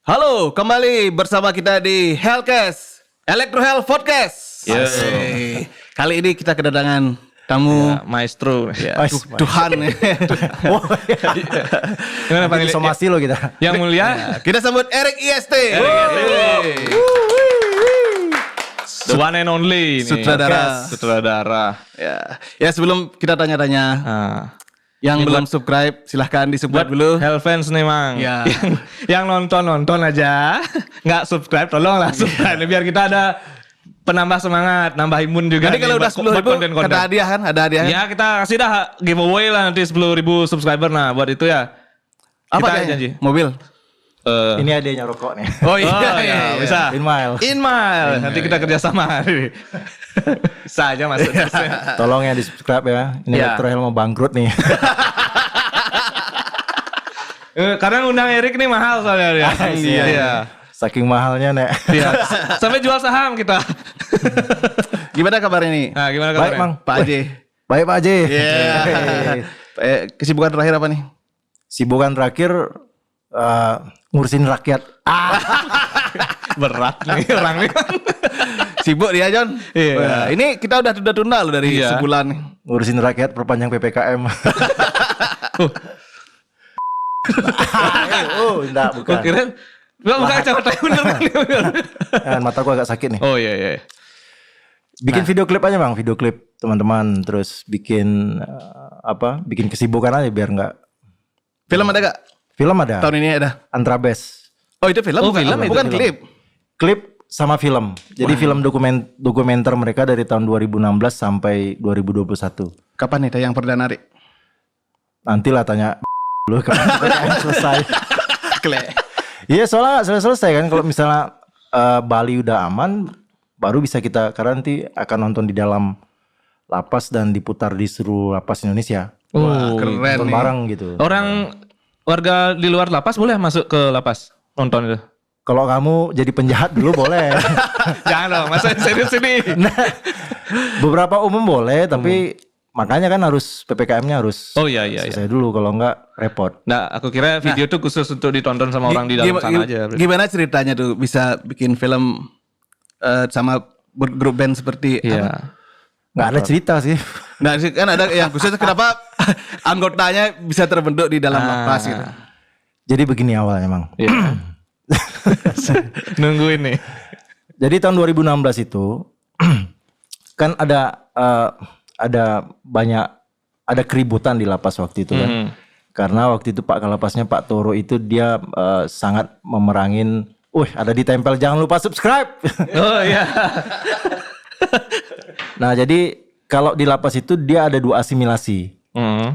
Halo, kembali bersama kita di Hellcast, Electro Hell Podcast. Yes. Asik. Kali ini kita kedatangan tamu Maestro. Tuhan. Gimana panggil somasi lo kita. yang mulia? Kita sambut Eric IST. The one and only. Sutradara. Ya, sebelum kita tanya-tanya, yang belum subscribe silahkan Buat di-subscribe dulu. Hell fans nih Mang. Ya. Yang nonton aja, nggak subscribe tolonglah subscribe biar kita ada penambah semangat, nambah imun juga. Nanti kalau udah 10.000 ada hadiah kan? Ada hadiah. Ya kita kasih dah giveaway lah nanti 10.000 subscriber. Nah buat itu ya. Apa kita dia? janji. Mobil. Ini adanya rokok nih. Oh iya, bisa. Inmile. Nanti kita kerjasama. Bisa aja masuk. Tolong ya di subscribe ya. Ini Ya. Electro Hell mau bangkrut nih. Karena ngundang Erik nih mahal soalnya dia. Iya. Saking mahalnya nek. Iya. Sampai jual saham kita. Gimana kabarnya nih? Nah, gimana Baik kabarnya? Mang. Pak Aji. Baik Pak Haji. Kesibukan terakhir apa nih? Sibukan terakhir ngurusin rakyat. Berat nih orang nih. Sibuk dia John. Iya. Wah, ini kita udah tunda loh dari Iya. sebulan nih. Ngurusin rakyat perpanjang PPKM. Enggak bukan. Kira bukan kacamata bener kan? Mata gua agak sakit nih. Oh iya. Bikin video klip aja Bang, video klip teman-teman, terus bikin bikin kesibukan aja biar enggak. Film ada gak? Film ada. Tahun ini ada. Antrabes. Oh itu film? Oh, film itu bukan film. klip. Klip sama film. Jadi film dokumenter mereka dari tahun 2016 sampai 2021. Kapan nih tayang perdana Rik? Nantilah tanya dulu kapan PPKM selesai. Kle. Iya soalnya nggak selesai kan kalau misalnya Bali udah aman baru bisa kita karena nanti akan nonton di dalam lapas dan diputar di seluruh lapas Indonesia. Wah, keren Nonton nih. bareng gitu. Orang warga di luar lapas boleh masuk ke lapas nonton itu? Kalau kamu jadi penjahat dulu boleh. Jangan dong, masa serius ini. Nah, beberapa umum boleh tapi makanya kan harus PPKM-nya harus Oh iya. selesai dulu kalau enggak repot. Nah, aku kira video itu khusus untuk ditonton sama orang di dalam sana aja. Gimana ceritanya tuh bisa bikin film sama grup band seperti apa? Iya. Nggak ada cerita sih. Nah kan ada yang khusus kenapa anggotanya bisa terbentuk di dalam lapas gitu. Jadi begini awalnya emang. Iya. Nungguin nih. Jadi tahun 2016 itu kan ada keributan di lapas waktu itu kan. Karena waktu itu Pak Kalapasnya Pak Toro itu dia sangat memerangin, ada ditempel jangan lupa subscribe. Oh iya. Nah, jadi kalau di lapas itu dia ada dua asimilasi.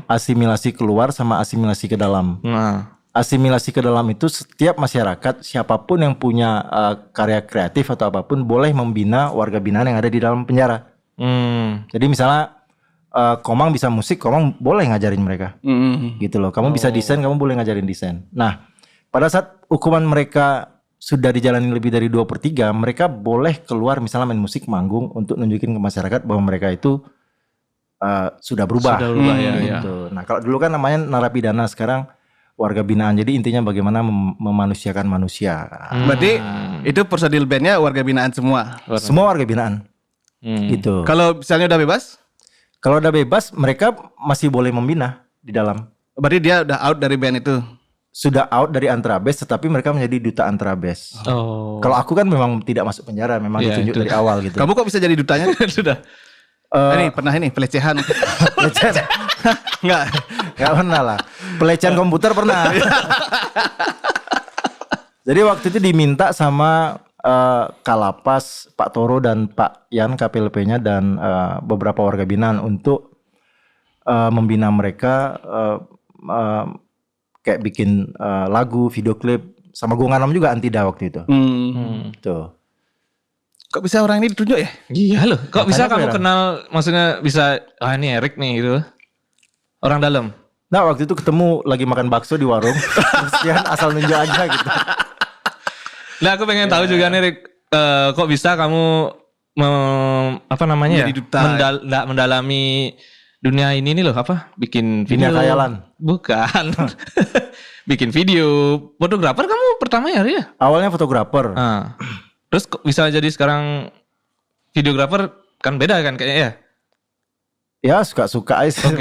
Asimilasi keluar sama asimilasi ke dalam. Nah. Asimilasi ke dalam itu setiap masyarakat siapapun yang punya karya kreatif atau apapun boleh membina warga binaan yang ada di dalam penjara. Jadi misalnya Komang bisa musik, Komang boleh ngajarin mereka. Gitu loh. Kamu bisa desain, kamu boleh ngajarin desain. Nah, pada saat hukuman mereka sudah dijalani lebih dari 2/3, mereka boleh keluar misalnya main musik, manggung untuk nunjukin ke masyarakat bahwa mereka itu sudah berubah. Sudah berubah, ya. Gitu. Nah, kalau dulu kan namanya narapidana, sekarang warga binaan. Jadi intinya bagaimana memanusiakan manusia. Berarti itu personil bandnya warga binaan semua. Semua warga binaan. Gitu. Kalau misalnya udah bebas, Kalau udah bebas, mereka masih boleh membina di dalam. berarti dia udah out dari band itu. Sudah out dari Antrabes, tetapi mereka menjadi duta Antrabes. Oh. Kalau aku kan memang tidak masuk penjara, memang Iya, ditunjuk itu. dari awal gitu. Kamu kok bisa jadi dutanya? Sudah. Ini pernah pelecehan. Pelecehan? Enggak. Gak pernah lah. Pelecehan komputer pernah. Jadi waktu itu diminta sama Kalapas, Pak Toro dan Pak Yan KPLP-nya dan beberapa warga binaan untuk membina mereka kayak bikin lagu, video klip sama gua nganam juga Antida waktu itu. Tuh. Kok bisa orang ini ditunjuk ya? Iya loh. Kok bisa Makanya kamu aku kenal, maksudnya bisa, ini Erik nih gitu. Orang dalam. Nah waktu itu ketemu lagi makan bakso di warung. Terus dia asal nunjuk aja gitu. Nah aku pengen tahu juga nih Rik, kok bisa kamu Menjadi duta. mendalami dunia ini nih loh, bikin video. Dunia khayalan. Bukan. bikin video. Fotografer kamu pertama ya, Ria? Awalnya fotografer. Nah. Terus kok bisa jadi sekarang videografer kan beda kan kayaknya ya? Ya suka-suka aja.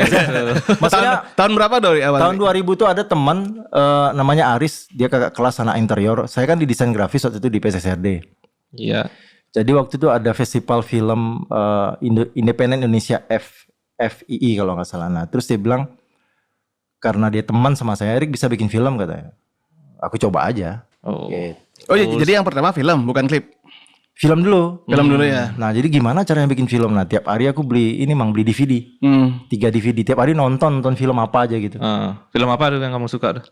Maksudnya tahun berapa dari awal? tahun 2000 tuh ada teman namanya Aris, dia kakak kelas anak interior. Saya kan di desain grafis waktu itu di PSSRD. Iya. Jadi waktu itu ada festival film Independen Indonesia FII kalau nggak salah. Nah, terus dia bilang karena dia teman sama saya, Erik bisa bikin film katanya. Aku coba aja. Oh. Gitu. Oh iya, jadi yang pertama film bukan klip. Film dulu. Film dulu ya. Nah, jadi gimana caranya bikin film? Nah, tiap hari aku beli DVD. 3 DVD. Tiap hari nonton film apa aja gitu. Film apa tuh yang kamu suka tuh?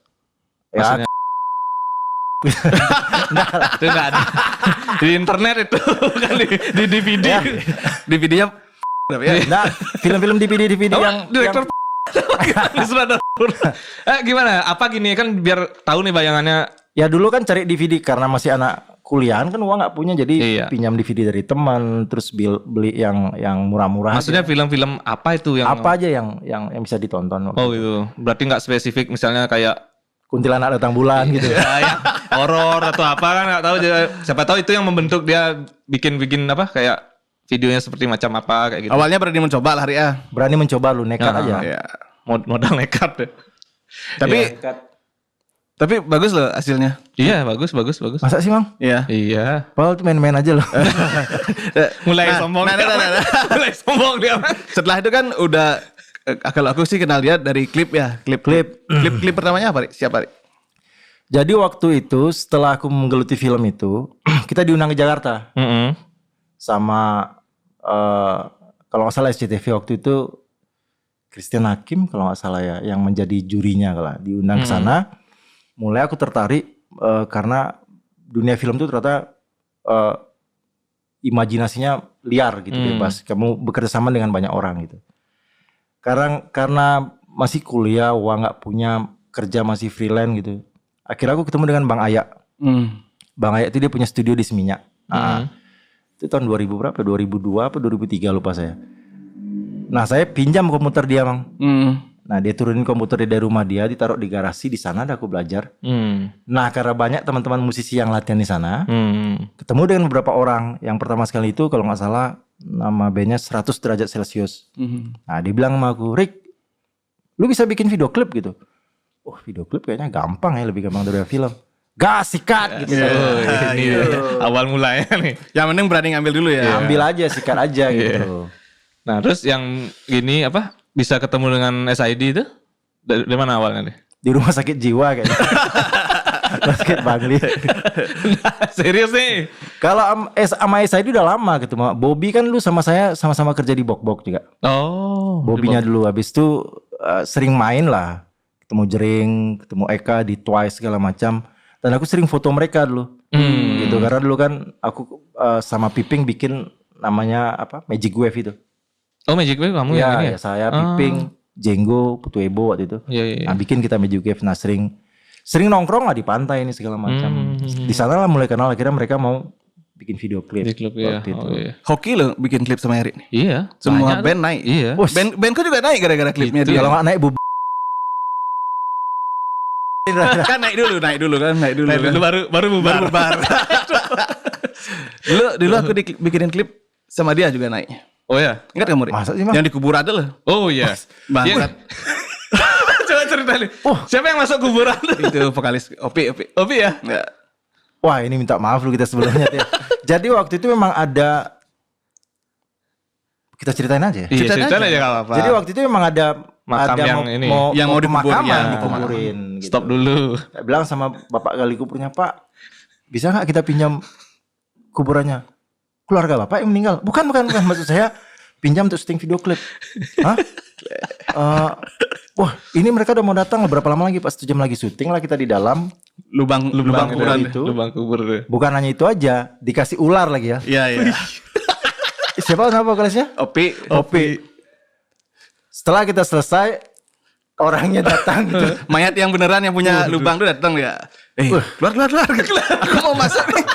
Ya, Maksudnya itu nggak ada di internet itu kan di DVD. Ya. DVD-nya berapa ya? nah, film-film DVD yang direktur gimana? Apa gini kan biar tahu nih bayangannya. ya dulu kan cari DVD karena masih anak kuliahan kan uang nggak punya, jadi Iya. pinjam DVD dari teman, terus beli yang murah-murah. Maksudnya aja. film-film apa itu yang apa aja yang bisa ditonton? Oh itu. Berarti nggak spesifik misalnya kayak Kuntilanak datang bulan gitu. ya, horor atau apa kan nggak tahu. Siapa tahu itu yang membentuk dia bikin apa kayak videonya seperti macam apa kayak gitu. Awalnya berani mencoba lah Ria. Berani mencoba lu, nekat aja. Ya. Modal nekat deh. Tapi tapi bagus loh hasilnya. Iya bagus. Masa sih, Mang? Iya. Iya. Padahal tuh main-main aja loh. Mulai Nah, sombong. nah. Mulai sombong dia. Setelah itu kan udah kalau aku sih kenal dia dari klip ya, klip pertamanya apa, Ri? Siapa, Ri? Jadi waktu itu setelah aku menggeluti film itu, kita diundang ke Jakarta sama kalau nggak salah SCTV waktu itu Christian Hakim kalau nggak salah ya yang menjadi jurinya kalau diundang ke sana. Mulai aku tertarik karena dunia film itu ternyata imajinasinya liar gitu, bebas. Kamu bekerja sama dengan banyak orang gitu. Karena masih kuliah, uang nggak punya, kerja masih freelance gitu. Akhirnya aku ketemu dengan Bang Ayak. Bang Ayak itu dia punya studio di Seminyak. Itu tahun 2000 berapa? 2002 apa 2003 lupa saya. Nah saya pinjam komputer dia, Bang. Nah dia turunin komputer dari rumah dia, ditaruh di garasi, di sana ada aku belajar. Nah karena banyak teman-teman musisi yang latihan di sana, ketemu dengan beberapa orang. Yang pertama sekali itu kalau nggak salah nama bandnya 100 derajat Celcius. Nah dia bilang sama aku, Rick, lu bisa bikin video klip gitu. Oh video klip kayaknya gampang ya, lebih gampang dari film. Gas sikat gitu. Awal mulanya nih. Yang penting berani ngambil dulu ya. Ambil aja, sikat aja gitu. Nah terus yang gini apa bisa ketemu dengan SID itu dari mana awalnya nih? Di rumah sakit jiwa kayaknya. Rumah sakit Bangli. Serius nih? Kalau sama SID udah lama gitu. Bobby kan lu sama saya sama-sama kerja di Bok-Bok juga. Oh. Bobby-nya dulu, habis itu sering main lah. Ketemu Jering, ketemu Eka di Twice segala macam. Dan aku sering foto mereka dulu. Gitu karena dulu kan aku sama Piping bikin namanya apa? Magic Wave itu. Oh Magic Wave kamu yang ini ya? Ya saya Piping, Jenggo, Putu Ebo waktu itu. Iya. Nah, bikin kita Magic Wave. Nah sering nongkrong lah di pantai ini segala macam. Di sana lah mulai kenal, akhirnya mereka mau bikin video klip. Di klub ya. waktu itu. Oh, iya. Hoki loh bikin klip sama Erik nih. Iya. Semua banyak band tuh. naik. Iya. Bandku juga naik gara-gara klipnya dia. Kalau nggak naik Kan naik dulu kan. baru bubar. Dulu aku bikinin klip sama dia juga naik. Oh ya. Ingat kamu, Ri? Masa sih, Mang? Yang di kubur ada loh. Oh iya. Banget. Coba cerita nih. Siapa yang masuk kuburan? Itu vokalis Opi. Opi ya? Enggak. Wah ini minta maaf lu kita sebelumnya ya. Jadi waktu itu memang ada, kita ceritain aja ya. Iya, ceritain aja gak apa-apa. Jadi waktu itu memang ada Makam yang ini. Yang mau dikubur, pemakaman, ya. dikuburin. Gitu. Stop dulu. Saya bilang sama bapak gali kuburnya, Pak, bisa nggak kita pinjam kuburannya? Keluarga bapak yang meninggal? Bukan. Maksud saya pinjam untuk syuting video klip. Hah? Wah, ini mereka udah mau datang. Berapa lama lagi? Pas 1 jam lagi syuting lah kita di dalam. Lubang kuburan itu. Lubang kubur deh. Bukan hanya itu aja, dikasih ular lagi ya. Iya. Siapa nama vokalisnya? Opi. Setelah kita selesai, orangnya datang gitu. Mayat yang beneran yang punya lubang tuh datang ya. Keluar. Aku mau masuk nih.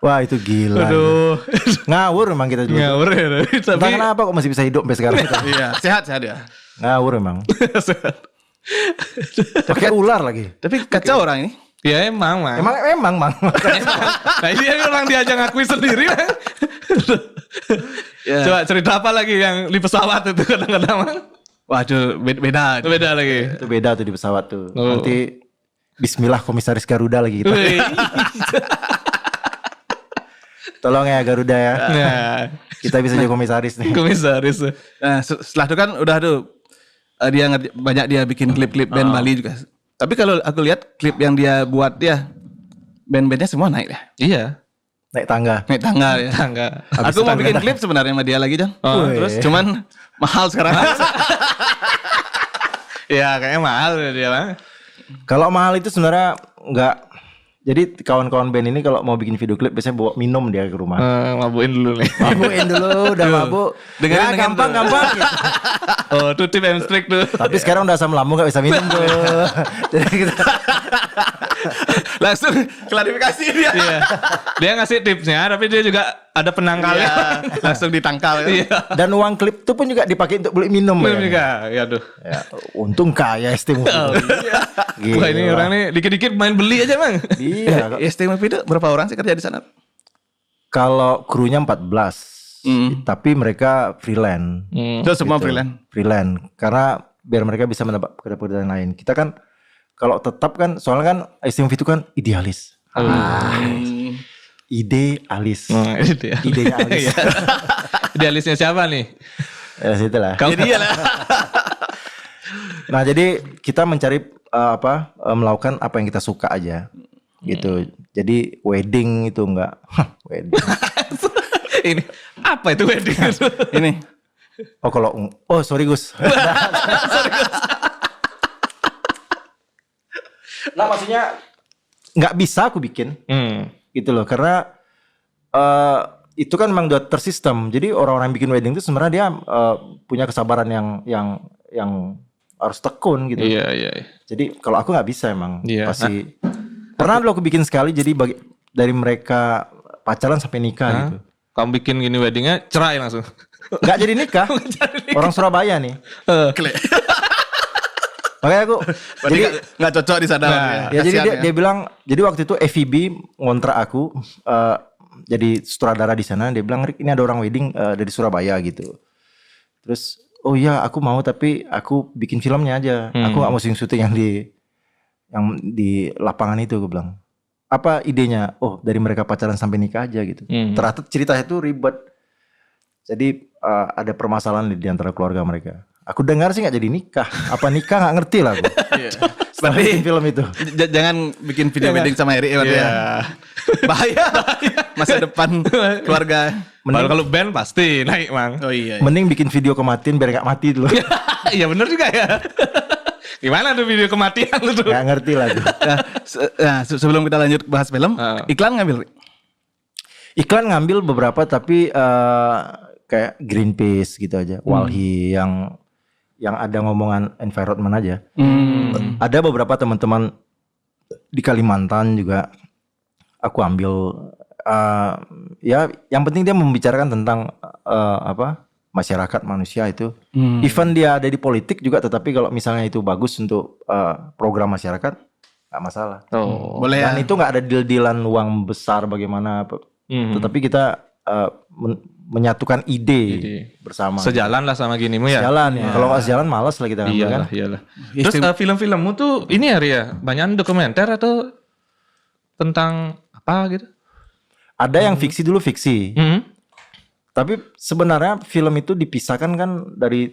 Wah itu gila. Aduh. Ngawur memang kita dulu. Ngawur ya. Entah kenapa kok masih bisa hidup sampai sekarang. Iya, sehat ya. Ngawur memang. Pakai ular lagi. Tapi kacau orang ini. Ya emang, Mang. Emang Mang. Nah ini memang dia aja ngakui sendiri, Mang. Ya. Coba cerita apa lagi yang di pesawat itu kadang-kadang, Mang? Waduh, beda. Beda lagi. Itu beda tuh di pesawat tuh. Oh. Nanti Bismillah komisaris Garuda lagi kita. Wih. Nah, Tolong ya Garuda ya. Nah, Kita bisa jadi komisaris nih. komisaris. Nah, setelah itu kan udah tuh dia banyak dia bikin klip-klip band Bali juga. Tapi kalau aku lihat klip yang dia buat dia band-bandnya semua naik ya. Iya. Naik tangga. Naik tangga ya. Tangga. Aku mau bikin klip sebenarnya sama dia lagi, Jan. Oh, Terus cuman mahal sekarang. Ya kayaknya mahal dia, Mang. Kalau mahal itu sebenarnya enggak. Jadi kawan-kawan band ini kalau mau bikin video klip biasanya bawa minum dia ke rumah. Mabuin dulu nih. Mabuin dulu, udah mabuk. Dengerin Ya, gampang. Gitu. Oh, tuh tip and trick tuh. Tapi sekarang udah asam lambung gak bisa minum tuh. Jadi kita Langsung klarifikasi dia. Iya. Dia ngasih tipsnya, tapi dia juga ada penangkalnya. Iya, langsung ditangkal. Ya. Iya. dan uang klip itu pun juga dipakai untuk beli minum. Belum ya. juga. Ya aduh. Ya, untung kaya STM. Wah ini orang nih dikit-dikit main beli aja, Mang. Iya. STMP itu berapa orang sih kerja di sana? Kalau krunya 14. Tapi mereka freelance. Itu semua freelance. Freelance. Karena biar mereka bisa mendapat pekerjaan lain. Kita kan kalau tetap kan soalnya kan STM itu kan idealis. Idealis. Ini dia. Idenya alis. Iya. Idealisnya siapa nih? Ya situ lah. Jadi ya lah. Nah jadi kita mencari melakukan apa yang kita suka aja gitu. Jadi wedding itu enggak wedding. Ini apa itu wedding? Ini. Sorry Gus. Nah maksudnya nggak bisa aku bikin gitu loh karena itu kan memang udah tersistem. Jadi orang-orang yang bikin wedding itu sebenarnya dia punya kesabaran yang harus tekun gitu. Iya. Jadi kalau aku nggak bisa emang Iya. pernah dulu aku bikin sekali jadi dari mereka pacaran sampai nikah gitu. Kamu bikin gini weddingnya cerai langsung. Nggak jadi nikah. Orang Surabaya nih. Makanya aku Berarti nggak cocok di sana. ya jadi dia bilang jadi waktu itu FEB ngontrak aku jadi sutradara di sana. Dia bilang Rick ini ada orang wedding dari Surabaya gitu. Terus oh iya aku mau tapi aku bikin filmnya aja. Aku nggak mau syuting yang di lapangan itu. Gue bilang apa idenya? Oh dari mereka pacaran sampai nikah aja gitu. Ternyata ceritanya itu ribet. Jadi ada permasalahan di antara keluarga mereka. Aku dengar sih nggak jadi nikah. Apa nikah nggak ngerti lah aku. Setelah bikin film itu. Jangan bikin video wedding sama Eri ya. Bahaya. Masa depan keluarga. Kalau band pasti naik, Mang. Oh iya. Mending bikin video kematian biar nggak mati dulu. Iya bener juga ya. Gimana tuh video kematian lu tuh? Nggak ngerti lah tuh. Sebelum kita lanjut bahas film, iklan ngambil. Iklan ngambil beberapa tapi kayak Greenpeace gitu aja, Walhi yang ada ngomongan environment aja. Ada beberapa teman-teman di Kalimantan juga aku ambil. Ya, yang penting dia membicarakan tentang masyarakat manusia itu. Even dia ada di politik juga, tetapi kalau misalnya itu bagus untuk program masyarakat, nggak masalah. Boleh Dan itu nggak ada deal-dealan uang besar bagaimana. Tetapi kita menyatukan ide bersama. Sejalan lah sama ginimu ya. Sejalan ya. Kalau nggak sejalan malas lah kita ngambil kan. Iyalah. Terus film-filmmu tuh ini ya Ria, banyak dokumenter atau tentang apa gitu? Ada yang fiksi dulu fiksi. Tapi sebenarnya film itu dipisahkan kan dari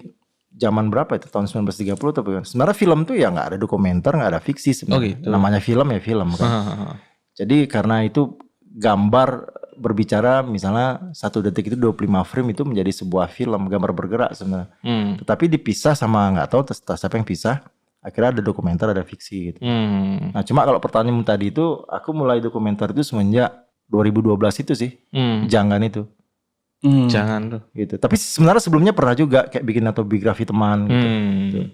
zaman berapa itu? Tahun 1930 atau bukan? Sebenarnya film tuh ya nggak ada dokumenter, nggak ada fiksi sebenarnya. Gitu. Namanya film ya film kan. Jadi karena itu gambar berbicara misalnya 1 detik itu 25 frame itu menjadi sebuah film gambar bergerak sebenarnya. Tetapi dipisah sama nggak tahu siapa yang pisah. Akhirnya ada dokumenter ada fiksi gitu. Nah cuma kalau pertanyaanmu tadi itu aku mulai dokumenter itu semenjak 2012 itu sih. Jangan itu. Jangan tuh. Gitu. Tapi sebenarnya sebelumnya pernah juga kayak bikin autobiografi teman gitu.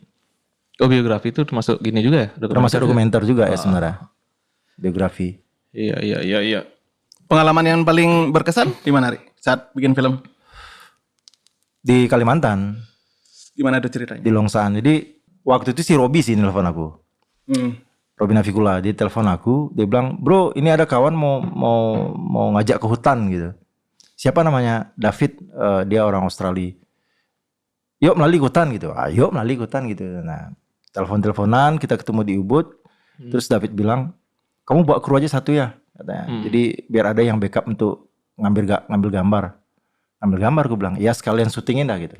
Oh biografi itu termasuk gini juga ya? Termasuk dokumenter juga ya sebenarnya. Biografi. Iya. Pengalaman yang paling berkesan di mana, Ri? Saat bikin film? Di Kalimantan. Gimana tuh ceritanya? Di Longsaan. Jadi Waktu itu si Robi sih nelfon aku. Robi Navikula, dia telepon aku, dia bilang, "Bro, ini ada kawan mau ngajak ke hutan gitu." Siapa namanya? David, dia orang Australia. Yuk melalui hutan gitu. Ayo melalui hutan gitu. Nah, telepon-teleponan, kita ketemu di Ubud. Terus David bilang, "Kamu bawa kru aja satu ya," katanya. Jadi biar ada yang backup untuk ngambil gambar. Ngambil gambar, aku bilang, "Ya sekalian syutingin dah gitu."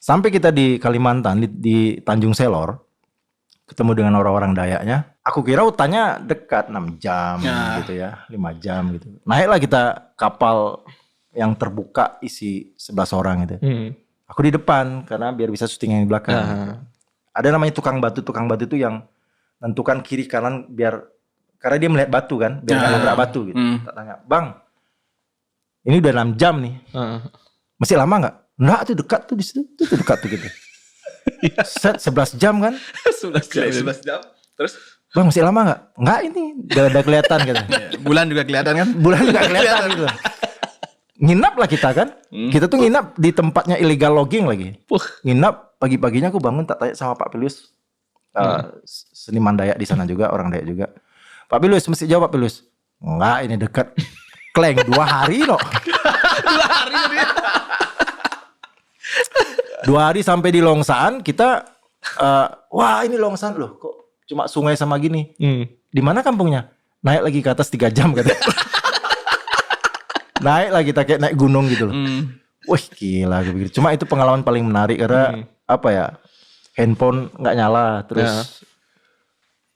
Sampai kita di Kalimantan, di Tanjung Selor, ketemu dengan orang-orang Dayaknya. Aku kira hutannya dekat 6 jam gitu ya, 5 jam gitu. Naiklah kita kapal yang terbuka isi 11 orang gitu. Aku di depan karena biar bisa syuting yang di belakang. Ada namanya tukang batu itu yang nentukan kiri kanan biar karena dia melihat batu kan, biar nggak nabrak batu gitu. Tak tanya, "Bang, ini udah 6 jam nih. Masih lama nggak?" "Enggak, tuh dekat tuh di situ, tuh dekat tuh gitu." Set 11 jam kan? 11 jam. Terus "Bang, masih lama nggak?" "Nggak, ini udah kelihatan gitu." bulan juga kelihatan kan? Bulan nggak kelihatan gitu. Nginap lah kita kan. Kita tuh nginap di tempatnya illegal logging lagi. Nginap pagi-paginya aku bangun tak tanya sama Pak Pilius. Seniman Dayak di sana juga, orang Dayak juga. "Pak Pilius, mesti jawab Pak Pilius." "Enggak, ini dekat." Kleng 2 hari loh. 2 hari dia. 2 hari sampai di Longsaan kita wah ini Longsaan loh kok cuma sungai sama gini. Di mana kampungnya? Naik lagi ke atas 3 jam katanya. Naik lagi kita kayak naik gunung gitu loh. Wih gila gue pikir. Cuma itu pengalaman paling menarik karena apa ya? Handphone nggak nyala terus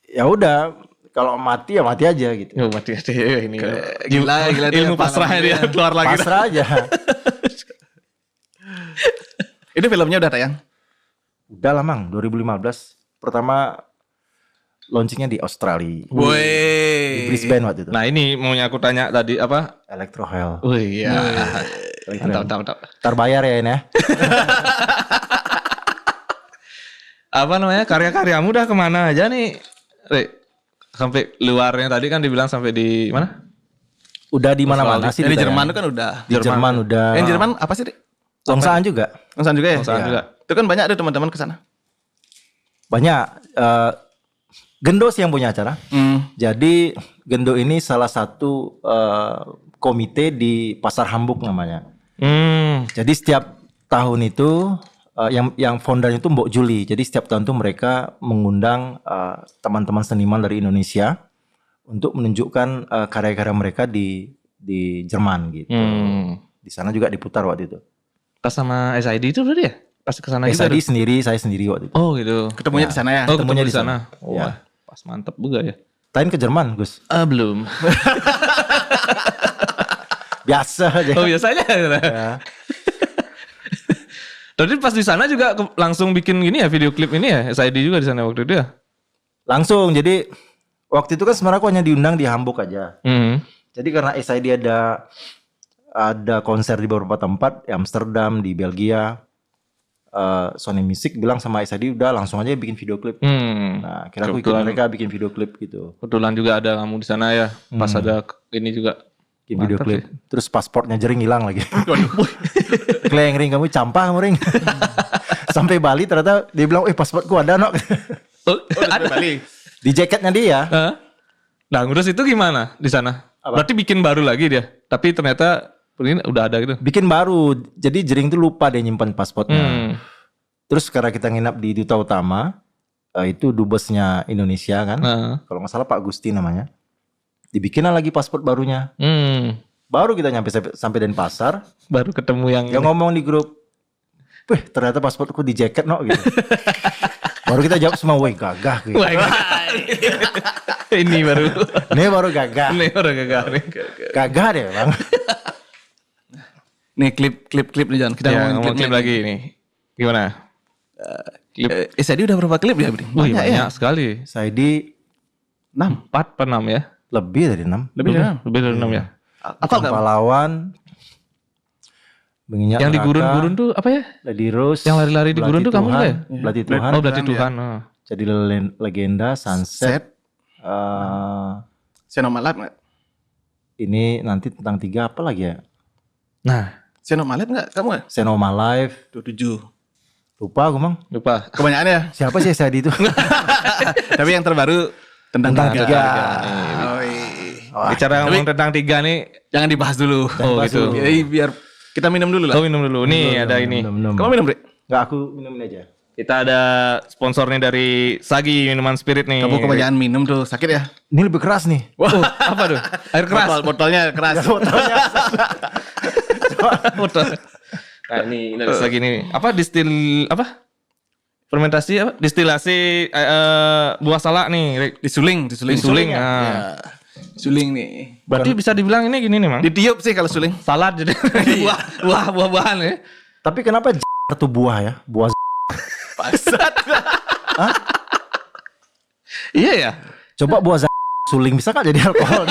ya udah kalau mati ya mati aja gitu. Oh, mati aja ini. Gila Ilmu pasrahnya dia keluar lagi. Pasrah aja. Itu filmnya udah tayang. Udah lah Mang, 2015. Pertama launchingnya di Australia. Di Woi. Brisbane waktu itu. Nah ini maunya aku tanya tadi apa? Electro Hell. Wih ya. Mantap. Ntar bayar ya ini ya. Apa namanya karya-karyamu udah kemana aja nih? Sampai luarnya tadi kan dibilang sampai di mana? Udah di mana-mana sih. Di ditayang. Jerman itu kan udah. Di Jerman udah. Yang Jerman apa sih? Dik? Longsaan juga. Longsaan juga ya? Longsaan Iya. juga. Itu kan banyak ada teman-teman ke sana. Banyak. Gendo sih yang punya acara. Jadi Gendo ini salah satu komite di Pasar Hamburg namanya. Jadi setiap tahun itu yang founder itu Mbok Juli. Jadi setiap tahun tuh mereka mengundang teman-teman seniman dari Indonesia untuk menunjukkan karya-karya mereka di Jerman gitu. Di sana juga diputar waktu itu. Pas sama SID itu berarti ya? Pas kesana juga. SID sendiri, saya sendiri waktu itu. Oh gitu. Ketemunya di sana ya? Oh ketemunya ketemu di di sana. sana. Wah, pas mantep juga ya. Tain ke Jerman, Gus. Belum. Biasa aja. Oh biasanya. Ya. Tadi pas di sana juga langsung bikin gini ya video klip ini ya? SID juga di sana waktu itu ya? Langsung, jadi waktu itu kan sebenarnya aku hanya diundang di Hamburg aja. Jadi karena SID ada konser di beberapa tempat, di Amsterdam, di Belgia, Sony Music bilang sama SID udah langsung aja bikin video klip. Nah, kira aku ikut mereka bikin video klip gitu. Kebetulan juga ada kamu di sana ya. Pas ada ini juga. Bikin video klip. Terus pasportnya jering hilang lagi. Kleng ring kamu campah kamu ring. Sampai Bali ternyata dia bilang, pasportku ada nok. Ada Bali. Di jaketnya dia. Nah, terus itu gimana di sana? Apa? Berarti bikin baru lagi dia. Tapi ternyata ini udah ada gitu. Bikin baru. Jadi jering tuh lupa dia nyimpan pasportnya. Terus karena kita nginap di Duta Utama, itu dubesnya Indonesia kan. Kalau nggak salah Pak Gusti namanya. Dibikinlah lagi paspor barunya. Baru kita nyampe sampai Denpasar. Baru ketemu yang Dia ngomong di grup, "Wih, ternyata pasportku di jaket no," gitu. Baru kita jawab semua, "Wih, gagah." Gitu. Ini baru. Ini baru gagah. Ini baru gagah nih. Gagah deh bang. Nih klip nih John. Kita Ya, ngomongin ngomong klip lagi nih. Gimana? SID udah berapa klip ya? Wih, banyak ya? sekali. Saya di 6. 4 per 6 ya? lebih dari 6. Lebih dari 6. Lebih dari 6 ya? Apa enggak? Pahlawan. Menginjak Yang di neraka, gurun-gurun tuh apa ya? Lady Rose. Yang lari-lari di gurun tuh kamu juga ya? Belati Tuhan. Oh, berarti Tuhan. Jadi legenda, Sunset. Senomalat enggak? Ini nanti tentang 3 apa lagi ya? Nah, Senomalat enggak? Kamu enggak? Senoma Live. 27. Lupa aku mang. Lupa. Kebanyakan ya. Siapa sih Sadi itu? Tapi yang terbaru tentang Tentang tiga. tiga. Oh, iya. Wah, Bicara ngomong tentang 3 nih. Jangan dibahas dulu. Oh gitu. Jadi biar kita minum dulu lah. Oh minum dulu. Nih ada ini. minum. Kamu minum, Bre? Enggak, aku minumin aja. Kita ada sponsor nih dari Sagi minuman spirit nih. Kamu kebanyakan minum tuh sakit ya? Ini lebih keras nih. Oh, apa tuh? Air keras. Botolnya keras. Botol. Nah ini dari Sagi nih. Apa fermentasi apa? Distilasi buah salak nih. Rick. Disuling. Disuling. Ya. Nah. Suling nih. Berarti bisa dibilang ini gini nih, Mang. Ditiup sih kalau suling. Salad jadi buah-buahan ya. Tapi kenapa itu buah ya? Buah Pasat. Iya ya. Coba buah suling bisa kan jadi alkohol?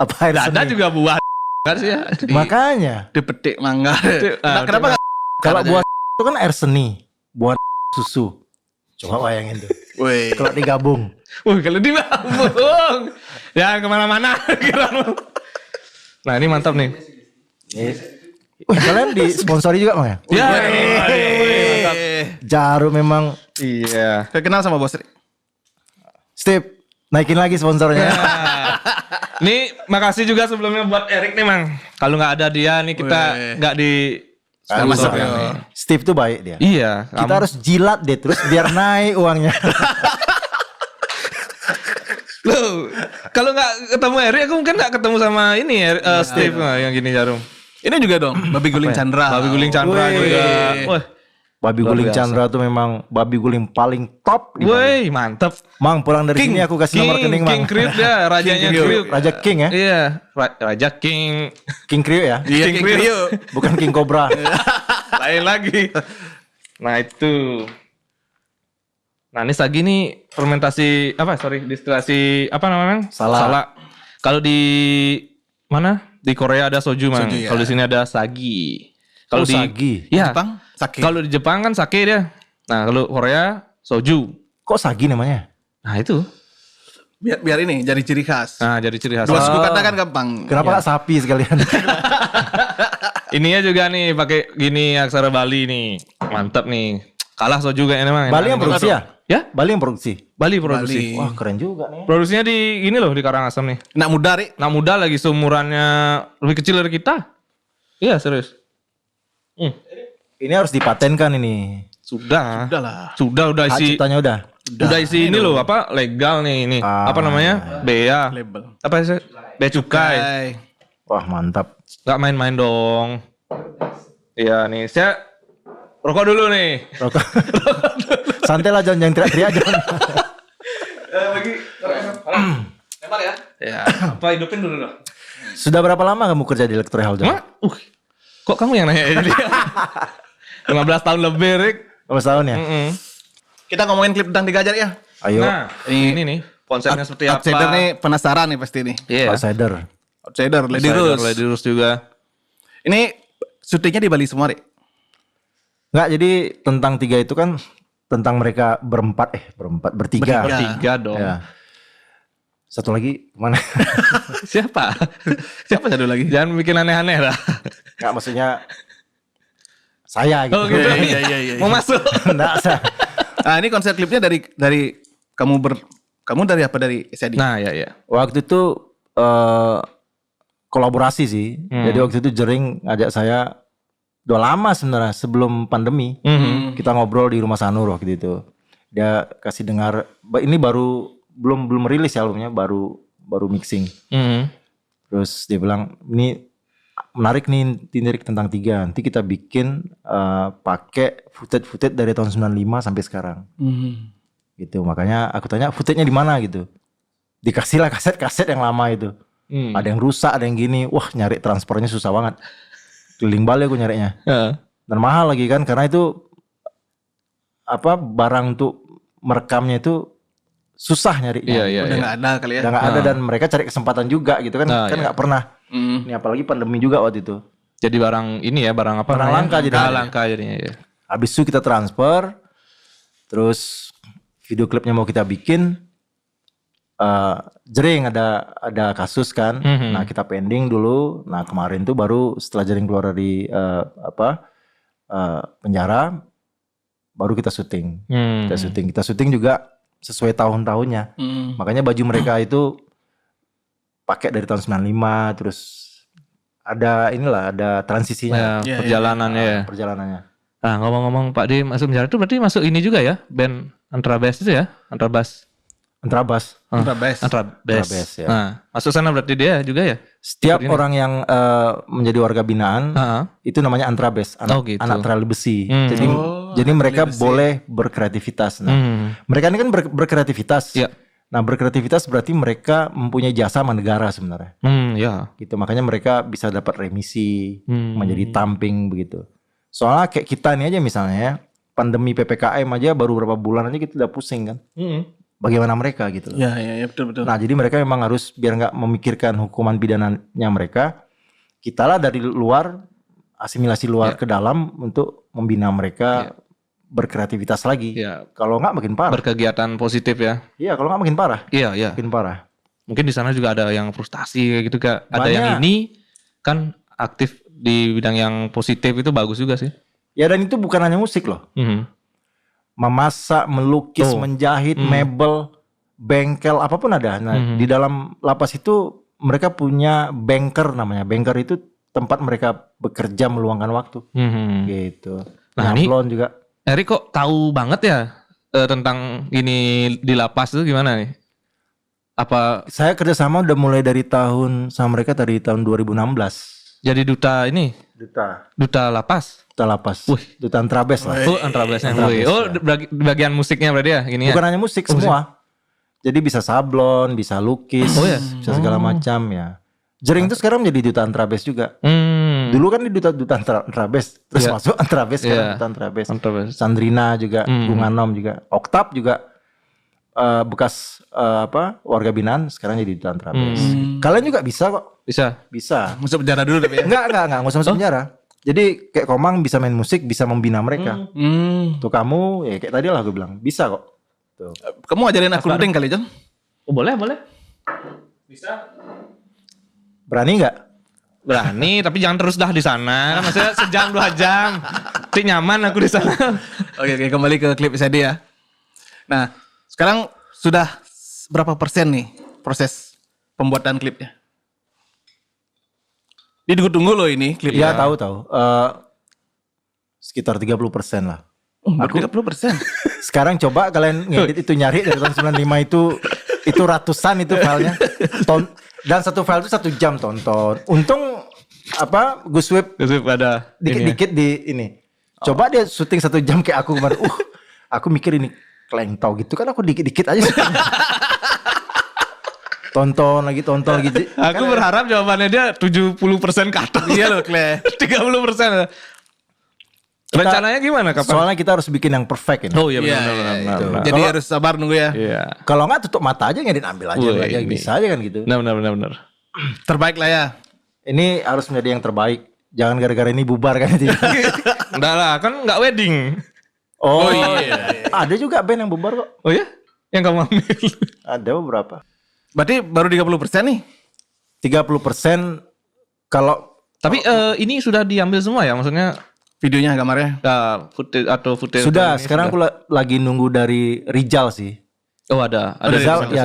Apa air Ada seni? juga buah kan sih ya. Makanya Dipetik mangga. Ah, Kenapa nggak? kalau buah itu kan air seni, buah susu. Coba bayangin tuh. Woi. Kalau digabung. Wih kalau digabung. Ya kemana-mana. Nah ini mantap nih. Wih, kalian disponsori juga Mang ya? Ya. Mantap. Jarum memang. Iya. Kenal sama Bos Ri? Steve, naikin lagi sponsornya. Nih makasih juga sebelumnya buat Erik nih Mang. Kalau nggak ada dia nih kita Weh. nggak di Sama sponsor sama. nih. Steve tuh baik dia. Iya. Kita harus jilat deh terus biar naik uangnya. Loh, kalau nggak ketemu Erik aku mungkin nggak ketemu sama ini ya Steve yang gini Jarum. Ini juga dong, babi guling Chandra. Babi guling Chandra Wih. juga. Wah, Babi Luar guling biasa. Chandra tuh memang babi guling paling top di Bali. woi mantep. Mang pulang dari sini aku kasih nomor rekening Mang. King Kriuk ya, rajanya King Kriuk. Kriuk. Raja King ya? Iya, Raja King. King Kriuk ya? Iya, King King Kriuk. Kriuk. Bukan King Cobra. Lain lagi. Nah itu. Nah ini Sagi nih fermentasi distilasi apa namanya? Salak. Kalau di mana? Di Korea ada soju Mang. Soju, ya. Kalau di sini ada sagi. Kalau Oh, di sagi. Ya. Jepang, sake. Kalau di Jepang kan sake dia. Nah kalau Korea soju. Kok Sagi namanya? Nah itu. biar ini jadi ciri khas. Nah jadi ciri khas. Dua suku kata kan gampang. Kenapa nggak sapi sekalian? Ininya juga nih pakai gini aksara Bali nih. Mantap nih. Kalah soju kayaknya Mang. Bali yang Enak. produksi ya? Ya? Bali yang produksi. Bali produksi. Bali. Wah keren juga nih. Produksinya di gini loh di Karangasem nih. Nak muda, Ri. Nah muda lagi seumurannya lebih kecil dari kita. Iya serius. Ini harus dipatenkan ini. Sudah. Udah lah. Udah Hak isi. ciptanya udah. Udah isi ini loh apa legal nih ini. Ah, Apa namanya? Bea. Label. Apa sih? Bea cukai. Hai. Wah mantap. Gak main-main dong. Iya nih saya rokok dulu nih. Rokok. Santai lah jangan teriak-teriak jangan. Bagi. Lempar ya. Ya. Apa hidupin dulu loh. Sudah berapa lama kamu kerja di Electrohel? Emang? Kok kamu yang nanya jadi? 15 tahun lebih, Rick. Berapa tahun ya? Kita ngomongin klip tentang digajar ya. Ayo. Nah, ini nih konsepnya seperti apa? Outsider nih penasaran nih pasti nih. Iya. Outsider. Outsider, Lady Rose. Lady Rose juga. Ini syutingnya di Bali semua, Ri. Enggak, jadi tentang tiga itu kan tentang mereka bertiga. Bertiga dong. Ya. Satu lagi kemana? Siapa? Siapa satu lagi? Jangan bikin aneh-aneh lah. Enggak, maksudnya saya gitu. Oh gitu. Iya. Mau masuk. Enggak, saya. Nah, ini konsep klipnya dari kamu dari apa, dari SID? Nah, ya. Waktu itu kolaborasi sih. Jadi waktu itu Jering ngajak saya udah lama sebenarnya sebelum pandemi. Kita ngobrol di rumah Sanur waktu itu. Dia kasih dengar ini baru belum rilis ya albumnya, baru mixing. Terus dia bilang ini menarik nih Tindirik tentang tiga. Nanti kita bikin pakai footage dari tahun 95 sampai sekarang. Gitu. Makanya aku tanya footage-nya di mana gitu. Dikasih lah kaset-kaset yang lama itu. Ada yang rusak, ada yang gini. Wah, nyari transportnya susah banget. Keliling Bali aku nyarinya. Dan mahal lagi kan karena itu barang untuk merekamnya itu susah nyarinya. Iya. Udah nggak ada kali ya. Udah nggak ada dan mereka cari kesempatan juga gitu kan. Nah, Kan nggak pernah. Ini apalagi pandemi juga waktu itu. Jadi barang ini ya, barang apa? Barang namanya? langka jadinya. Langka jadinya ya. Habis itu kita transfer. Terus video klipnya mau kita bikin. Jering ada kasus kan. Nah kita pending dulu. Nah kemarin tuh baru setelah Jering keluar dari penjara. baru kita syuting. Kita syuting juga sesuai tahun-tahunnya. Makanya baju mereka itu pakai dari tahun 95, terus ada transisinya. Perjalanannya. Nah, ngomong-ngomong Pak D masuk penjara itu berarti masuk ini juga ya, band Antrabas itu ya, Antrabas. Antrabas. Ya. Nah, masuk sana berarti dia juga ya. Setiap orang yang menjadi warga binaan itu namanya Antrabes, anak trali besi. Jadi mereka boleh berkreativitas. Nah, mereka ini kan berkreativitas. Iya. Nah, berkreativitas berarti mereka mempunyai jasa sama negara sebenarnya. Ya. Gitu, makanya mereka bisa dapat remisi, menjadi tamping begitu. Soalnya kayak kita nih aja misalnya ya, pandemi PPKM aja baru berapa bulan aja kita udah pusing kan. Bagaimana mereka gitu. Ya betul. Nah, jadi mereka memang harus biar nggak memikirkan hukuman pidananya mereka, kita lah dari luar, asimilasi luar ke dalam untuk membina mereka berkreativitas lagi. Kalau nggak makin parah. Berkegiatan positif ya. Iya, kalau nggak makin parah. Iya. Makin parah. Mungkin di sana juga ada yang frustasi kayak gitu Kak. Ada yang ini kan aktif di bidang yang positif itu bagus juga sih. Ya, dan itu bukan hanya musik loh. Memasak, melukis, menjahit, mebel, bengkel, apapun ada. Nah, di dalam lapas itu mereka punya banker namanya. Banker itu tempat mereka bekerja meluangkan waktu. Gitu. Nah, ini juga. Erik kok tahu banget ya tentang ini di lapas itu gimana nih? Apa saya kerjasama udah mulai dari tahun sama mereka dari tahun 2016. Jadi duta ini? Duta lapas? Duta lapas. Duta Antrabes lah. Oh, Antrabesnya. Oh, bagian musiknya berarti ya? Gini bukan hanya musik, semua. Jadi bisa sablon, bisa lukis, bisa segala macam ya. Jering itu sekarang menjadi duta Antrabes juga. Dulu kan di duta Antrabes, terus masuk Antrabes sekarang duta Antrabes. Sandrina juga, Bung Anom juga, Oktav juga bekas warga binaan sekarang jadi duta Antrabes. Kalian juga bisa kok. Bisa. Masuk penjara dulu tapi ya. Enggak usah masuk penjara. Jadi kayak Komang bisa main musik, bisa membina mereka. Tuh kamu ya kayak tadi lah gue bilang, bisa kok. Tuh. Kamu ajarin aku duding kali, Jong? Oh, boleh. Bisa. Berani nggak? Berani, tapi jangan terus dah di sana. Kan maksudnya sejam 2 jam. Tapi nyaman aku di sana. Oke, kembali ke klip tadi ya. Nah, sekarang sudah berapa persen nih proses pembuatan klipnya? Ditunggu-tunggu loh ini klipnya. Iya, tahu. Sekitar 30% lah. Aku 30%. Sekarang coba kalian ngedit itu, nyari dari tahun 95 itu ratusan itu filenya. Dan satu file itu 1 jam tonton. Untung Gus Wip ada dikit-dikit di ini. Coba dia syuting 1 jam kayak aku kemarin. Aku mikir ini kelengtau gitu kan, aku dikit-dikit aja. tonton lagi. Aku berharap jawabannya dia 70% ke atas. Iya loh, Kle. 30%. Rencananya gimana kapan? Soalnya kita harus bikin yang perfect ini. Oh iya benar. Jadi harus sabar nunggu ya. Iya. Kalau nggak tutup mata aja ngedit, ambil aja, bisa aja kan gitu. Benar. Terbaik lah ya. Ini harus menjadi yang terbaik. Jangan gara-gara ini bubar kan itu. Enggak lah, kan nggak wedding. Oh iya. Ada juga band yang bubar kok. Oh ya? Yang kamu ambil? Ada beberapa. Berarti baru 30% nih? 30% kalau... Tapi ini sudah diambil semua ya? Maksudnya videonya, gambarnya? Footage. Sudah, sekarang aku lagi nunggu dari Rizal sih. Oh ada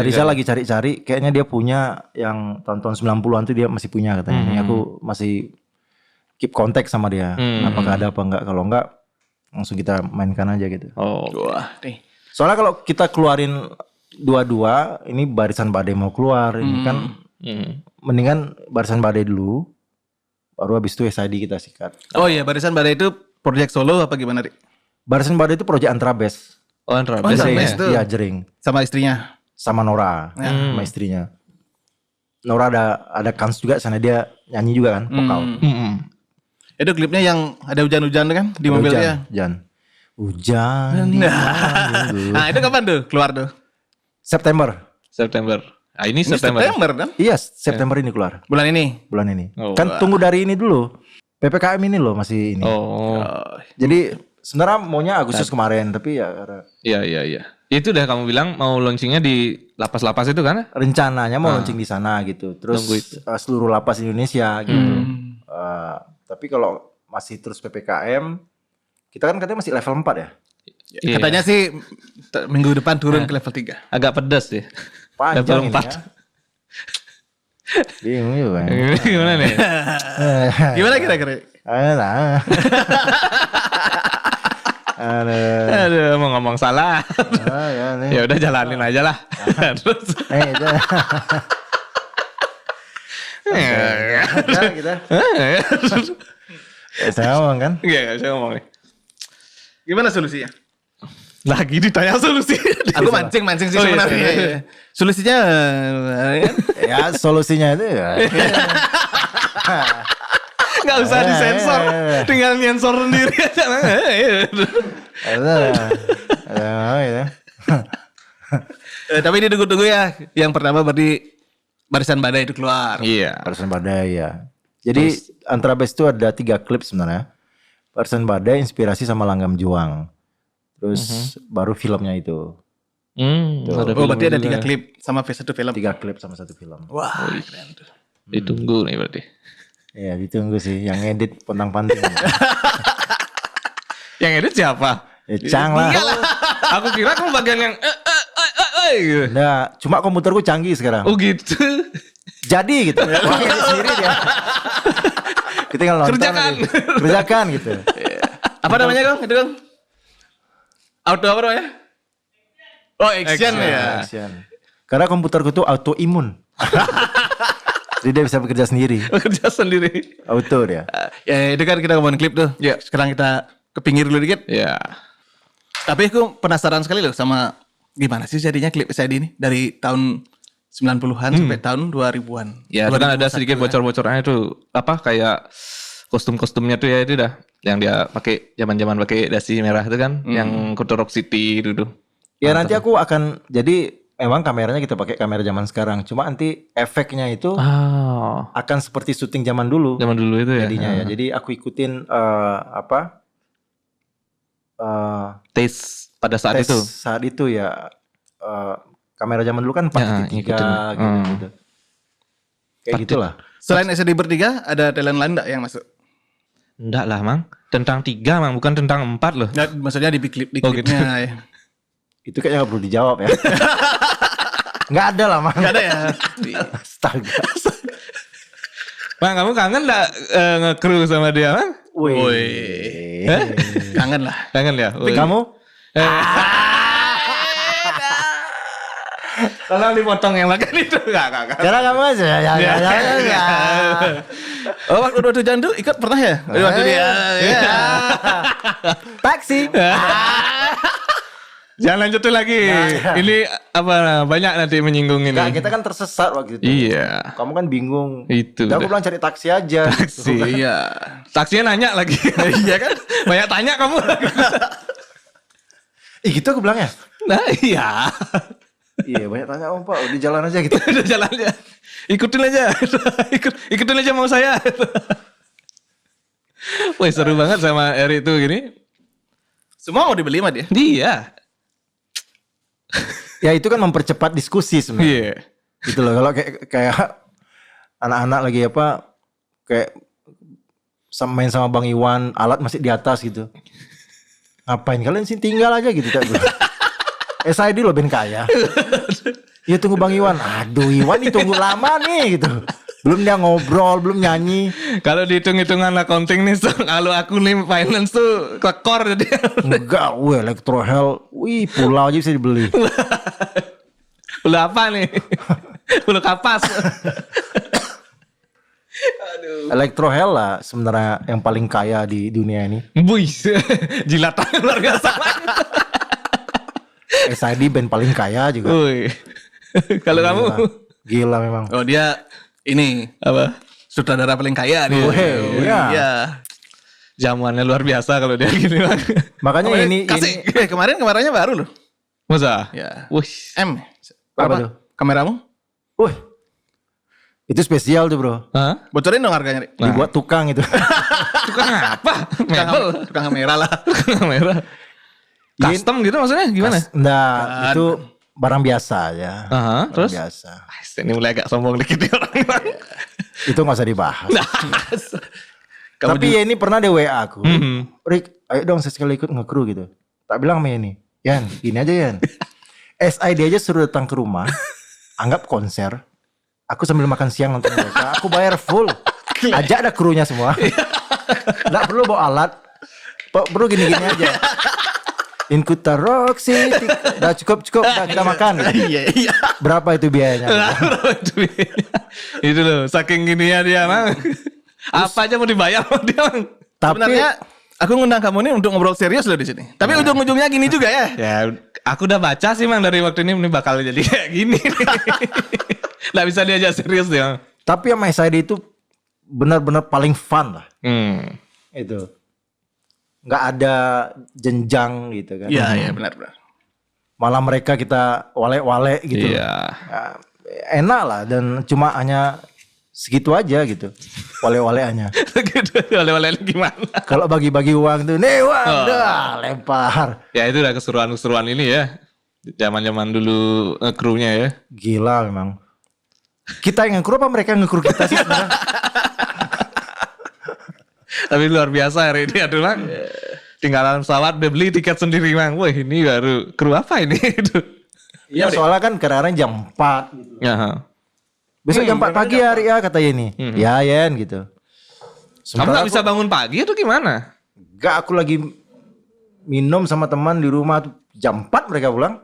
Rizal lagi cari-cari. Kayaknya dia punya yang tahun-tahun 90-an tuh dia masih punya katanya. Ini aku masih keep kontak sama dia. Apakah ada apa enggak. Kalau enggak, langsung kita mainkan aja gitu. Oh, wah nih. Soalnya kalau kita keluarin dua-dua, ini Barisan Badai mau keluar. Ini kan mendingan Barisan Badai dulu. Baru habis itu SID kita sikat. Oh iya, Barisan Badai itu proyek solo apa gimana, Rik? Barisan Badai itu proyek Antrabes. Oh Antrabes. Itu. Iya, Jering. Sama istrinya? Sama Nora. Sama istrinya. Nora ada kans juga, sana dia nyanyi juga kan, vokal. Itu klipnya yang ada hujan-hujan kan di mobilnya? Hujan. Nah itu kapan tuh keluar tuh? September. Ah ini September kan? Iya, September ini keluar. Bulan ini? Oh, kan tunggu dari ini dulu. PPKM ini loh masih ini. Jadi sebenarnya maunya Agustus kemarin, tapi ya Iya. Itu udah kamu bilang mau launchingnya di lapas-lapas itu kan? Rencananya mau launching di sana gitu. Terus seluruh lapas Indonesia gitu. Tapi kalau masih terus PPKM, kita kan katanya masih level 4 ya? Iya. Katanya sih minggu depan turun ke level 3. Agak pedas sih. Panjang ini Level 4. ya. Bingung juga. Gimana nih? Gimana kira-kira? Alah. Aduh. Aduh, mau ngomong salah. Ya, nih. Ya udah jalanin aja lah. Terus Itu. Ada kita. Ya, saya ngomong kan. Iya, saya ngomong nih. Gimana solusinya? Lagi ditanya solusi. Aku mancing sih Oh, iya, sebenarnya. iya. Solusinya Ya solusinya itu ya. Nggak usah disensor, tinggal nyensor sendiri aja. Ada. tapi ini tunggu-tunggu ya. Yang pertama berarti Barisan Badai itu keluar. Iya. Barisan Badai ya. Jadi antara base itu ada 3 klip sebenarnya. Barisan Badai, Inspirasi sama Langgam Juang. Terus baru filmnya itu. Oh berarti ada 3 klip sama satu film. 3 klip sama 1 film. Wah keren tuh. Ditunggu nih berarti. Ya ditunggu sih. Yang edit pontang-panting. Yang edit siapa? Ya Cang lah. Aku kira kamu bagian yang gitu. Nah, cuma komputerku canggih sekarang. Oh gitu. Jadi gitu. Wah, edit sendiri dia. Kita tinggal nonton. Kerjakan gitu. Apa namanya Kang? Itu Kang? Auto apa namanya? Oh action ya. Action. Karena komputerku tuh autoimun. Jadi dia bisa bekerja sendiri. Kerja sendiri. Auto dia. Ya itu kan kita ngomongin klip tuh. Ya. Sekarang kita ke pinggir dulu dikit. Ya. Tapi aku penasaran sekali loh sama gimana sih jadinya klip SID ini dari tahun 90-an sampai tahun 2000-an. Ya, itu kan ada sedikit bocor-bocorannya tuh apa kayak kostum-kostumnya tuh ya itu dah yang dia pakai zaman-zaman pakai dasi merah itu kan yang Kuto Rock City itu tuh. Ya nanti aku akan jadi memang kameranya kita pakai kamera zaman sekarang. Cuma nanti efeknya itu akan seperti syuting zaman dulu. Zaman dulu itu ya. Jadinya ya. Jadi aku ikutin Taste pada saat tes itu. saat itu ya kamera zaman dulu kan 4.3 ngikutin. gitu. Kayak gitulah. Selain SID bertiga ada talent lain enggak yang masuk? Enggak lah, Mang. Tentang 3, Mang, bukan tentang 4 loh. Nggak, maksudnya di gitu. klipnya ya. Itu kayaknya gak perlu dijawab ya. Nggak ada lah Mang. Nggak ada ya. Astaga. Mang, kamu kangen enggak nge-crew sama dia, Mang? Wih. Kangen lah. Kangen ya? Tapi kamu? Tolong dipotong yang makan itu. Enggak. Karena kamu aja. Ya. Oh waktu jandul ikut pernah ya? Waktu dia. Taksi. Jangan lanjutin lagi. Ini apa banyak nanti menyinggung ini. Nah, kita kan tersesat waktu itu. Iya. Kamu kan bingung. Itu. Aku bilang cari taksi aja. Taksi. Iya. Taksinya nanya lagi. Iya kan? Banyak tanya kamu. Gitu aku bilang ya. Nah iya. Iya banyak tanya Pak. Udah jalan aja gitu. Udah jalan aja. Ikutin aja. Ikutin aja mau saya. Wah seru banget sama Eri itu gini. Semua mau dibeli sama dia. Dia. Ya itu kan mempercepat diskusi sebenarnya. Iya. Gitu loh. Kalau kayak anak-anak lagi apa kayak main sama Bang Iwan, alat masih di atas gitu. Ngapain kalian sih tinggal aja gitu tak bilang. SID loh ben kaya. Ya tunggu Bang Iwan. Aduh Iwan ditunggu lama nih gitu. Belum dia ngobrol, belum nyanyi. Kalau dihitung-hitungan accounting nih, kalau aku nih finance tuh kekor jadi. Enggak, Electro Hell. Wih, pulau aja bisa dibeli. Pulau apa nih? Pulau kapas. Electro Hell lah sebenarnya yang paling kaya di dunia ini. Buih, jilatan luar biasa. SID band paling kaya juga. Wih. Kalau kamu? Gila memang. Oh dia ini Apa? sutradara paling kaya dia. Iya. Iya. Jamuannya luar biasa kalau dia gini bang. Makanya Kemarin- ini kameranya baru loh. Masa? Ya. Wih. Apa tuh? Kameramu? Wih. Itu spesial tuh, Bro. Hah? Bocorin dong harganya. Rik. Dibuat tukang itu. Tukang apa? Mebel. Tukang kamera lah. Tukang kamera. Custom gitu maksudnya gimana? Nah, itu barang biasa ya. Aha, Barang terus? biasa. Ini mulai agak sombong dikit nih orang. Itu gak usah dibahas. Kamu Tapi ya ini pernah di WA aku. Mhm. Rick, ayo dong sekali ikut nge-crew gitu. Tak bilang sama ini, Yan, gini aja Yan. SID aja suruh datang ke rumah, anggap konser. Aku sambil makan siang nonton mereka, aku bayar full. Ajak dah krunya semua. Nggak perlu bawa alat, perlu gini-gini aja. In Kuta Rock City, udah cukup, udah kita makan. Iya. Berapa itu biayanya? Itu loh, saking gini ya dia Mang. Apa aja mau dibayar sama dia Mang. Tapi Sebenarnya aku ngundang kamu nih untuk ngobrol serius loh di sini. Tapi ujung-ujungnya gini juga ya. Ya, aku udah baca sih Mang dari waktu ini bakal jadi kayak gini. Nggak bisa diajak serius dia. Tapi sama SID itu benar-benar paling fun lah. Itu. Nggak ada jenjang gitu kan. Iya, benar. Malah mereka kita wale-wale gitu. Iya. Ya, enak lah dan cuma hanya segitu aja gitu. Wale-waleannya. Gitu, oleh-oleh gimana? Kalau bagi-bagi uang tuh, nih uang, dah lempar. Ya itu udah keseruan-keseruan ini ya. Zaman-zaman dulu krunya ya. Gila memang. Kita yang ngekru apa mereka yang ngekru kita sih sebenarnya? Tapi luar biasa hari ini aduh Mang. Tinggalan pesawat beli tiket sendiri Mang. Wah ini baru kru apa ini? Iya soalnya kan kadang-kadang jam 4 gitu. Ya. Besok jam 4 pagi hari ya kata ini. Ya Yen gitu. Kamu gak bisa bangun pagi atau gimana? Gak, aku lagi minum sama teman di rumah tuh jam 4 mereka pulang.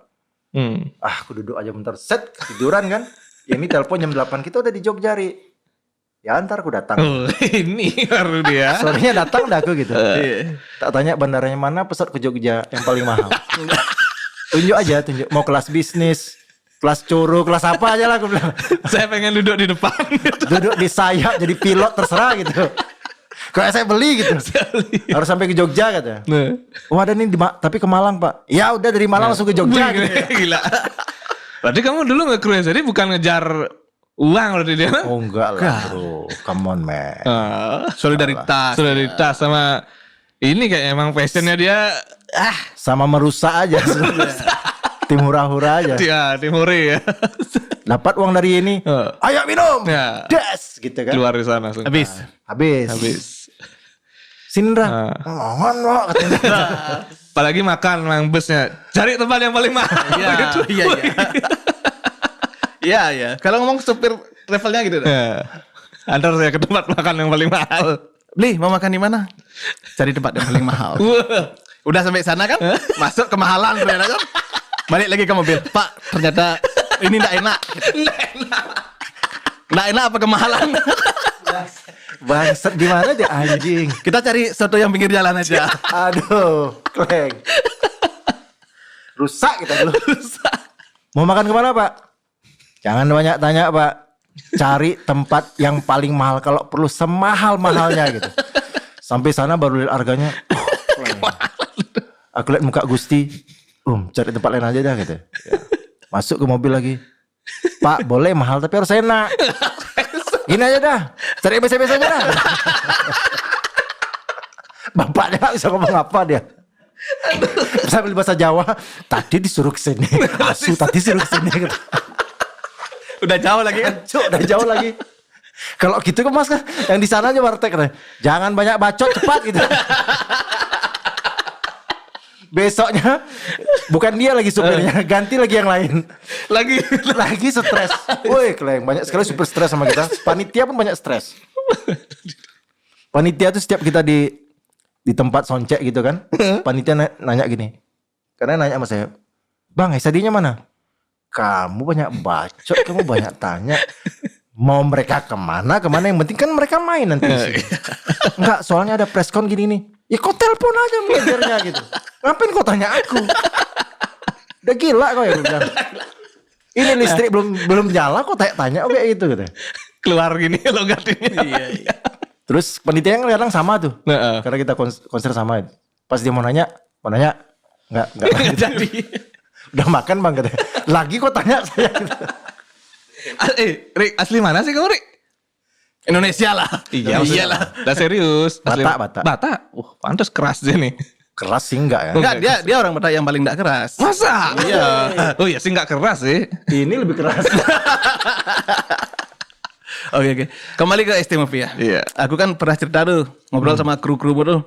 Aku duduk aja bentar set tiduran kan. Ya ini telepon jam 8 kita udah di Jogja Ri. Ya ntar aku datang. Oh, ini baru dia. Sorenya datang dah aku gitu. Tak tanya bandaranya mana, pesawat ke Jogja yang paling mahal. Tunjuk aja, mau kelas bisnis, kelas curu, kelas apa aja lah aku bilang. Saya pengen duduk di depan. Duduk di sayap jadi pilot terserah gitu. Kalau saya beli gitu. Harus sampai ke Jogja kata. Wah ada nih tapi ke Malang Pak. Ya udah dari Malang langsung ke Jogja gitu. Gila. Berarti kamu dulu nge-cruise jadi bukan ngejar uang berarti dia? Oh enggak lah bro, come on man. Solidaritas sama ini kayak emang passionnya dia Sama merusak aja sebenarnya. Tim hura-hura aja. dia timuri ya. Dapat uang dari ini. Ayo minum. Ya. Das gitu kan. Keluar di sana langsung. Habis. Sindra. Mohon kok katanya. Apalagi makan mang busnya. Cari tempat yang paling mahal. Iya. Kalau ngomong supir travelnya gitu. Ya. Antar saya ke tempat makan yang paling mahal. Beli, mau makan di mana? Cari tempat yang paling mahal. Udah sampai sana kan? Masuk kemahalan ternyata kan? Balik lagi ke mobil. Pak, ternyata ini enggak enak. Enggak enak apa kemahalan? Bangsat di mana dia anjing. Kita cari soto yang pinggir jalan aja. Aduh, kleng. Rusak kita dulu. Mau makan kemana Pak? Jangan banyak tanya Pak. Cari tempat yang paling mahal. Kalau perlu semahal-mahalnya gitu. Sampai sana baru lihat harganya. Aku lihat muka Gusti. Cari tempat lain aja dah gitu. Ya. Masuk ke mobil lagi. Pak boleh mahal tapi harus enak. Gini aja dah. Cari biasa-biasa aja dah. Bapaknya gak bisa ngomong apa dia. Sambil bahasa Jawa. Tadi disuruh kesini. Asu tadi disuruh kesini gitu. Udah jauh lagi kan? Udah jauh lagi. Kalau gitu kan mas kan yang di sana aja warteg kan. Jangan banyak bacot cepat gitu. Besoknya bukan dia lagi supirnya, ganti lagi yang lain. Lagi stres. Woi, Kleng, banyak sekali super stres sama kita. Panitia pun banyak stres. Panitia tuh setiap kita di tempat soncek gitu kan. Panitia nanya gini. Karena nanya sama saya, "Bang, SID-nya mana?" Kamu banyak bacot, kamu banyak tanya. Mau mereka kemana yang penting kan mereka main nanti. Enggak, soalnya ada preskon gini nih. Ya kau telepon aja manajernya gitu. Ngapain kau tanya aku? Udah gila kau ya bilang. Ini listrik belum nyala kok tanya kayak gitu gitu. Keluar gini logatnya. Iya. Terus panitia yang kadang sama tuh. Karena kita konser sama. Pas dia mau nanya enggak jadi. Udah makan Bang katanya. Lagi kok tanya saya gitu. Rik, asli mana sih kamu Rik? Indonesia lah. Iya lah. Udah serius. Asli Batak. Pantas keras dia nih. Keras sih enggak ya? Enggak, dia orang Batak yang paling enggak keras. Masa? Iya. Oh iya sih enggak keras sih. Ini lebih keras. Oke. Kembali ke ST Movie ya. Iya. Aku kan pernah cerita tuh ngobrol sama kru-kru tuh.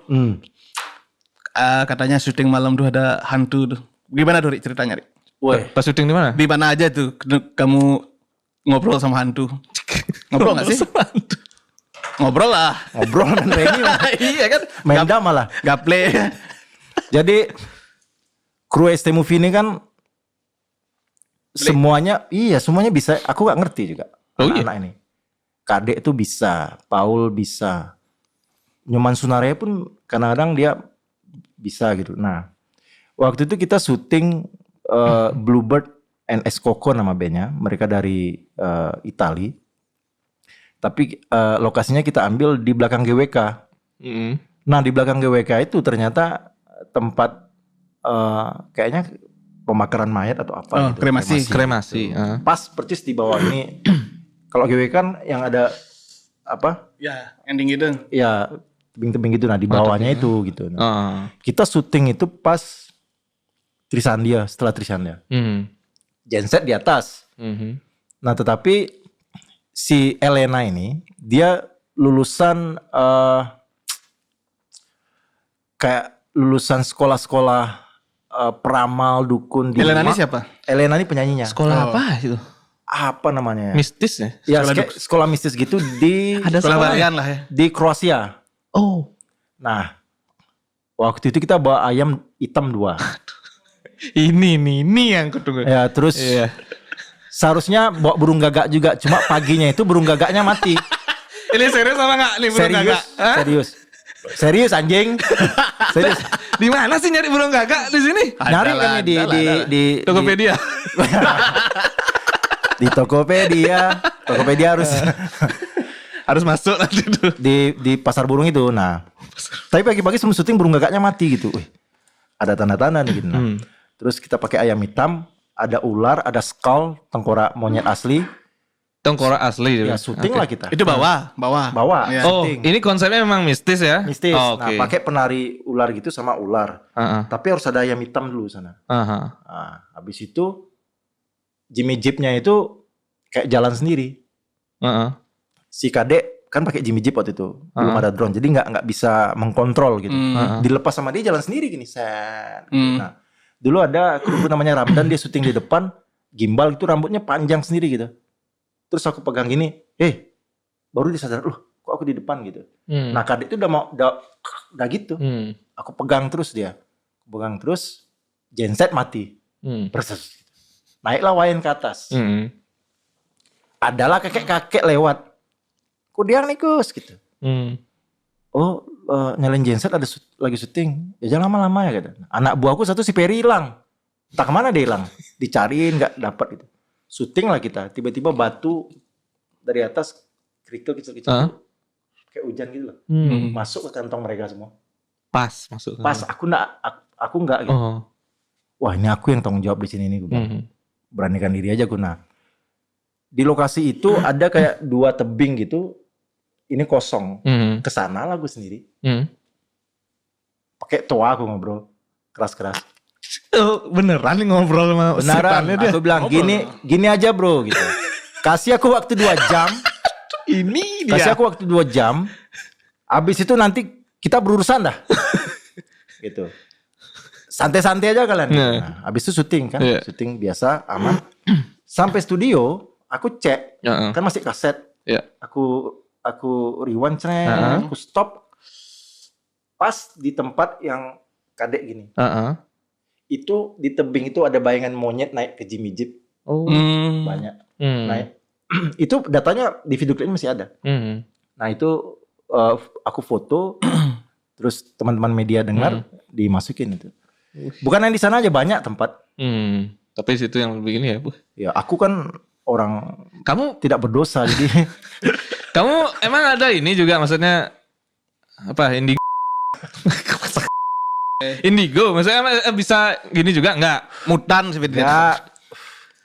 katanya syuting malam tuh ada hantu tuh. Gimana tuh Rik, ceritanya Rik? Woi, Pas syuting di mana? Di mana aja tuh kamu ngobrol sama hantu? Ngobrol gak sih? Ngobrol lah. ngobrol dan Reni Iya kan? main dam malah. Gaple. Jadi kru ST Movie ini kan semuanya bisa. Aku gak ngerti juga Oh iya? anak-anak ini. Kadek tuh bisa, Paul bisa, Nyoman Sunarya pun kadang-kadang dia bisa gitu. Nah, waktu itu kita syuting Bluebird and Escoco nama bandnya. Mereka dari Itali. Tapi lokasinya kita ambil di belakang GWK. Nah, di belakang GWK itu ternyata tempat kayaknya pemakaran mayat atau apa gitu. Kremasi. Pas persis di bawah ini. Kalau GWK kan yang ada apa? Ya, ending gitu. Ya, tebing-tebing gitu. Nah, di bawahnya itu gitu. Nah, kita syuting itu pas Trisandia, setelah Trisandia. Genset di atas. Nah, tetapi si Elena ini dia lulusan kayak lulusan sekolah-sekolah peramal dukun di Elena ini siapa? Elena ini penyanyinya. Sekolah apa itu? Apa namanya? Mistis ya? Ya, sekolah mistis gitu di Sekolah bagian lah ya. di Kroasia. Oh. Nah, waktu itu kita bawa ayam hitam 2. Ini yang kutunggu. Ya, terus seharusnya bawa burung gagak juga, cuma paginya itu burung gagaknya mati. Ini serius sama enggak nih burung gagak? Hah? Serius anjing. Serius. Di mana sih nyari burung gagak di sini? Nyari kan di Tokopedia. Di Tokopedia Harus masuk nanti tuh. di pasar burung itu. Nah, tapi pagi-pagi sebelum syuting burung gagaknya mati gitu. Wih, ada tanda-tanda nih gitu. Nah, terus kita pakai ayam hitam, ada ular, ada skull, tengkorak monyet asli. Tengkorak asli. Ya syuting lah kita. Itu bawah. Bawa. Ya. Oh, Syuting. ini konsepnya memang mistis ya? Mistis. Oh, Nah, oke. pakai penari ular gitu sama ular. Tapi harus ada ayam hitam dulu sana. Nah, habis itu Jimmy Jeep-nya itu kayak jalan sendiri. Si Kadek kan pakai Jimmy Jeep waktu itu, belum ada drone, jadi nggak bisa mengkontrol gitu. Dilepas sama dia jalan sendiri gini, set. Nah, dulu ada kru namanya Ramdan, dia syuting di depan, gimbal itu rambutnya panjang sendiri gitu. Terus aku pegang gini, baru dia sadar, loh, kok aku di depan gitu. Nah, Kadek itu udah gitu. Aku pegang terus dia, genset mati, persis. Naiklah Wayan ke atas. Adalah kakek-kakek lewat. Kudiang nih Kus gitu. Oh, nyalain genset ada lagi syuting. Ya jangan lama-lama ya kata. Anak buahku satu si Peri hilang. Entah kemana dia hilang. Dicariin nggak dapat gitu. Syuting lah kita. Tiba-tiba batu dari atas kerikil kecil-kecil. Kayak hujan gitu loh. Masuk ke kantong mereka semua. Pas masuk. Pas aku nggak gitu. Wah ini aku yang tanggung jawab di sini nih gue bilang. Beranikan diri aja gue. Nah, di lokasi itu ada kayak 2 tebing gitu. Ini kosong. Kesana lah gue sendiri. Pakai toa aku ngobrol keras-keras. Oh, beneran nih ngobrol sama Beneran. Aku bilang gini aja bro gitu. Kasih aku waktu 2 jam. Ini dia. Kasih aku waktu 2 jam. Abis itu nanti kita berurusan dah. Gitu. Santai-santai aja kalian. Nah, abis itu syuting kan. Syuting biasa aman. Sampai studio aku cek. Kan masih kaset. Aku rewind, aku stop. Pas di tempat yang Kadek gini. Itu di tebing itu ada bayangan monyet naik ke Jimmy Jeep. Banyak. Naik. Itu datanya di video klip masih ada. Nah itu aku foto. Terus teman-teman media dengar, dimasukin itu. Bukan yang di sana aja, banyak tempat. Tapi situ yang lebih ini ya, Bu. Ya aku kan orang Kamu tidak berdosa jadi. Kamu emang ada ini juga maksudnya apa indigo? Indigo maksudnya bisa gini juga enggak? Mutan sebenarnya. Ya,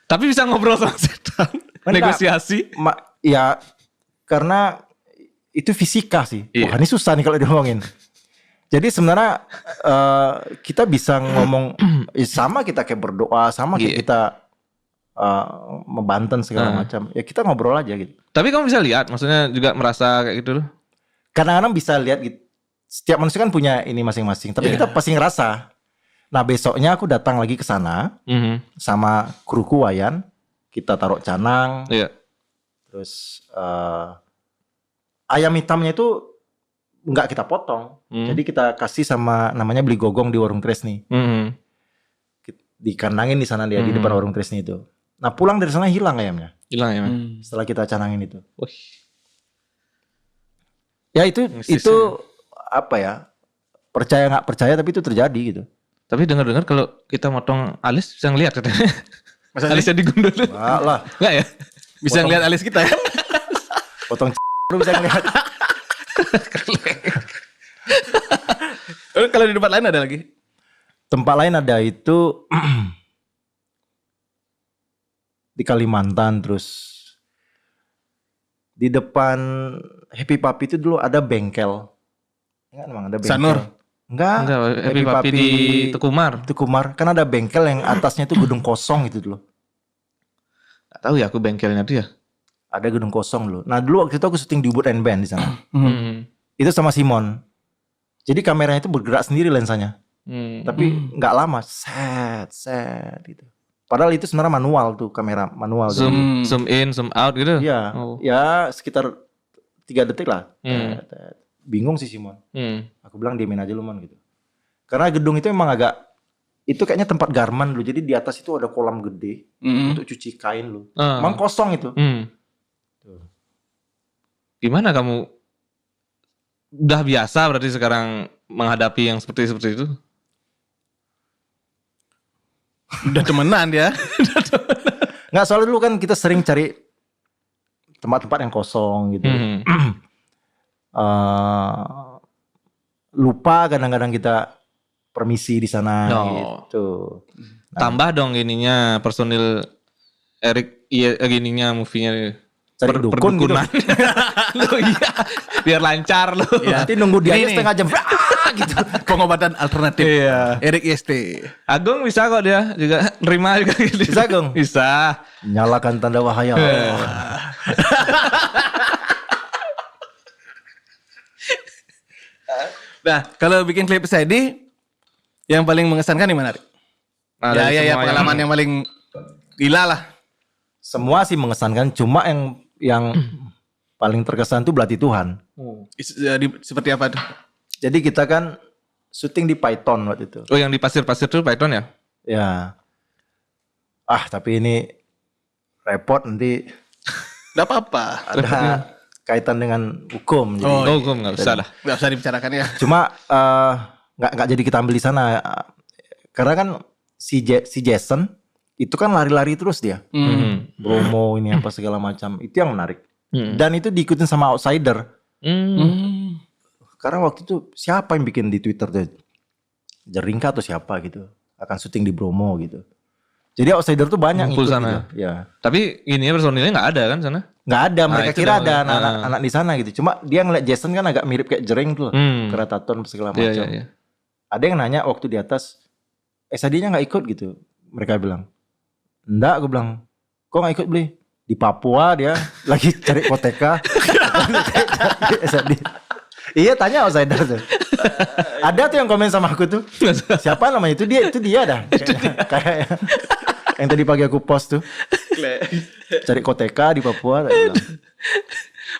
Tapi bisa ngobrol sama setan, negosiasi. Ya karena itu fisika sih. Iya. Wah ini susah nih kalau diomongin. Jadi sebenarnya kita bisa ngomong sama kita kayak berdoa, sama kayak kita membanten segala macam. Ya kita ngobrol aja gitu. Tapi kamu bisa lihat, maksudnya juga merasa kayak gitu loh. Kadang-kadang bisa lihat gitu. setiap manusia kan punya ini masing-masing. Tapi kita pasti ngerasa. Nah besoknya aku datang lagi ke sana sama kruku Wayan. Kita taruh canang. Iya. Terus ayam hitamnya itu nggak kita potong. Jadi kita kasih sama namanya beli gogong di warung Tresni. Dikandangin di sana dia di depan warung Tresni itu. Nah pulang dari sana hilang ayamnya. Hilang ya. Setelah kita canangin itu. Wih. Ya itu Mistisnya. apa ya? Percaya nggak percaya tapi itu terjadi gitu. Tapi dengar-dengar kalau kita motong alis bisa ngeliat katanya. Masa Alisnya digundul. Nggak lah. Enggak ya? Bisa ngeliat alis kita ya. Potong lu bisa ngeliat. Kalau di tempat lain ada lagi. Tempat lain ada itu di Kalimantan, terus di depan Happy Papi itu dulu ada bengkel. Enggak emang ada bengkel. Sanur? Enggak Happy Papi di Tekumar. Tekumar. Kan ada bengkel yang atasnya itu gedung kosong gitu dulu. Gak tahu ya aku bengkelnya tuh ya. Ada gedung kosong dulu. Nah dulu waktu itu aku syuting di Ubud and Band di sana. Itu sama Simon. Jadi kameranya itu bergerak sendiri lensanya. Tapi nggak lama, set gitu. Padahal itu sebenarnya manual tuh, kamera manual. Zoom in, zoom out gitu. Iya, Oh. ya sekitar 3 detik lah. Bingung sih Simon. Aku bilang diemin aja lu man gitu. Karena gedung itu emang agak, itu kayaknya tempat garmen dulu. Jadi di atas itu ada kolam gede untuk cuci kain lu. Emang kosong itu. Tuh. Gimana kamu? Udah biasa berarti sekarang menghadapi yang seperti itu? Udah temenan dia. Nggak, soalnya dulu kan kita sering cari tempat-tempat yang kosong gitu. Lupa kadang-kadang kita permisi di sana gitu. Nah, Tambah dong ininya personil Erik gininya movie-nya. cari dukun gitu. Perdukunan. Loh iya, biar lancar lo. Nanti nunggu dia aja Ini nih. setengah jam. Gitu. Pengobatan alternatif. Iya. Erik IST. Agung bisa kok dia juga nerima juga gitu. Bisa, Agung? Bisa. Nyalakan tanda wahaya. Nah, kalau bikin klip SID yang paling mengesankan di mana, Rik? Nah, Ya, dari ya, semua pengalaman yang paling gila lah. Semua sih mengesankan, cuma yang paling terkesan tuh Belati Tuhan. Seperti apa tuh? Jadi kita kan syuting di Python waktu itu. Oh, yang di pasir-pasir tuh Python ya? Ya. Tapi ini repot nanti Gak apa-apa. ada kaitan dengan hukum. Jadi. Oh, Oh, gue nggak usah lah. Gak usah dibicarakan ya. Cuma nggak jadi kita ambil di sana. Karena kan si Jason itu kan lari-lari terus dia. Bromo ini apa segala macam. Itu yang menarik. Dan itu diikutin sama outsider. Karena waktu itu siapa yang bikin di Twitter tuh? Jeringka atau siapa gitu. Akan syuting di Bromo gitu. Jadi outsider tuh banyak Ngumpul ngikut sana. gitu. Ya. Tapi ini personilnya nggak ada kan sana? Nggak ada, mereka itu kira dah. ada anak-anak di sana gitu. Cuma dia ngeliat Jason kan agak mirip kayak Jering tuh. Kerataton segala macam. Iya. Ada yang nanya waktu di atas, SAD-nya nggak ikut gitu. Mereka bilang, enggak, gue bilang, kok nggak ikut beli? Di Papua dia lagi cari koteka. SAD. Iya, tanya outsider tuh. Ada tuh yang komen sama aku tuh. Siapa namanya itu dia dah. Kayak yang tadi pagi aku post tuh. Cari koteka di Papua.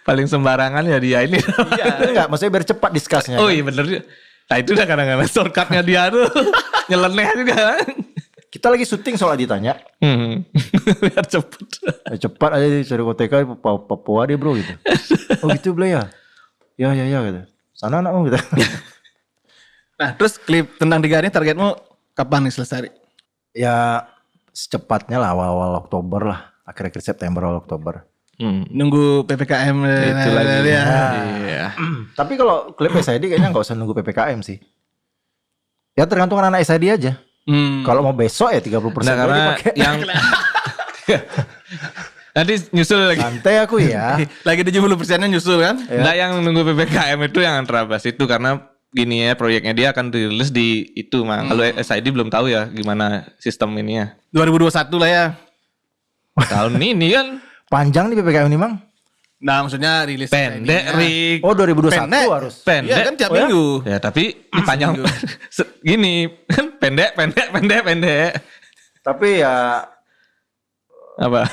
Paling sembarangan ya dia ini. Enggak, maksudnya biar cepat discussnya. Oh iya bener juga. Nah itu udah kadang-kadang shortcutnya dia tuh. Nyeleneh juga. Kita lagi syuting soal ditanya. Biar cepet. Cepat aja cari koteka di Papua dia bro gitu. Oh gitu bro ya. Ya gitu. Sana anakmu gitu. Nah, terus klip tentang 3 hari targetmu kapan nih selesai? Ya secepatnya lah awal-awal Oktober lah. Akhir-akhir September awal Oktober. Nunggu PPKM Itu lagi. ya. Iya. Tapi kalau klip SID kayaknya gak usah nunggu PPKM sih. Ya tergantung anak SID aja. Kalau mau besok ya 30% Nah karena dipakai. yang nanti nyusul lagi. Santai aku ya. Lagi 70%-nya nyusul kan? Nah yang nunggu PPKM itu yang antara bahas itu karena gini ya proyeknya dia akan dirilis di itu Mang. Kalau SID belum tahu ya gimana sistem ininya. 2021 lah ya. Tahun ini kan Panjang nih PPKM ini Mang. Nah, maksudnya rilis Pendek, ininya. Rick. Oh 2021 Pendek. harus. Pendek. Iya kan tiap Oh ya? minggu. Ya tapi panjang. Gini kan pendek. Tapi ya Apa?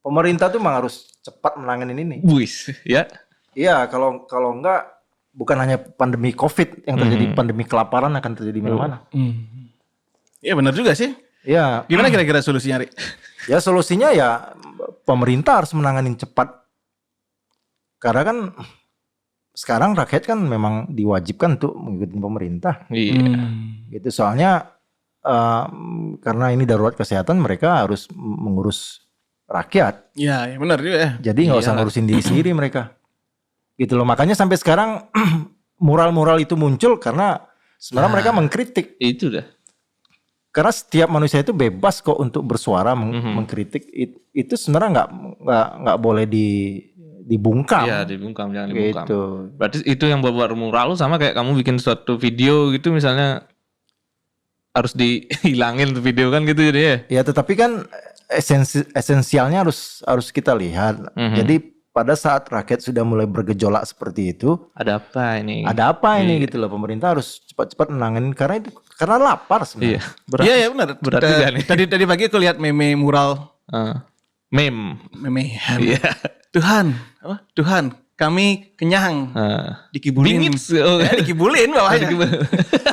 pemerintah tuh memang harus cepat menangani ini. Buis, ya. Iya, kalau enggak bukan hanya pandemi Covid yang terjadi, pandemi kelaparan akan terjadi di mana-mana. Iya benar juga sih. Iya, Gimana kira-kira solusinya, Rik? ya solusinya ya pemerintah harus menangani cepat. Karena kan sekarang rakyat kan memang diwajibkan untuk mengikuti pemerintah. Iya. Gitu soalnya karena ini darurat kesehatan, mereka harus mengurus rakyat. Iya, ya benar juga ya. Jadi nggak usah ngurusin diri sendiri mereka. Gitu loh. Makanya sampai sekarang mural-mural itu muncul karena sebenarnya mereka mengkritik. Itu dah. Karena setiap manusia itu bebas kok untuk bersuara mengkritik. Itu sebenarnya nggak boleh dibungkam. Iya, dibungkam, jangan dibungkam. Gitu. Berarti itu yang buat mural lu sama kayak kamu bikin suatu video gitu misalnya harus dihilangin tuh video kan gitu jadi ya. Ya tetapi kan esensialnya harus kita lihat. Jadi pada saat rakyat sudah mulai bergejolak seperti itu, Ada apa ini? ada apa ini gitu loh. Pemerintah harus cepat-cepat menangani karena lapar Iya. sebenarnya. Iya, ya benar. berat juga nih. Tadi pagi aku lihat meme mural Meme. meme. Iya. Tuhan, kami kenyang. Dikibulin. Bingits. Oh, Dikibulin bawahnya.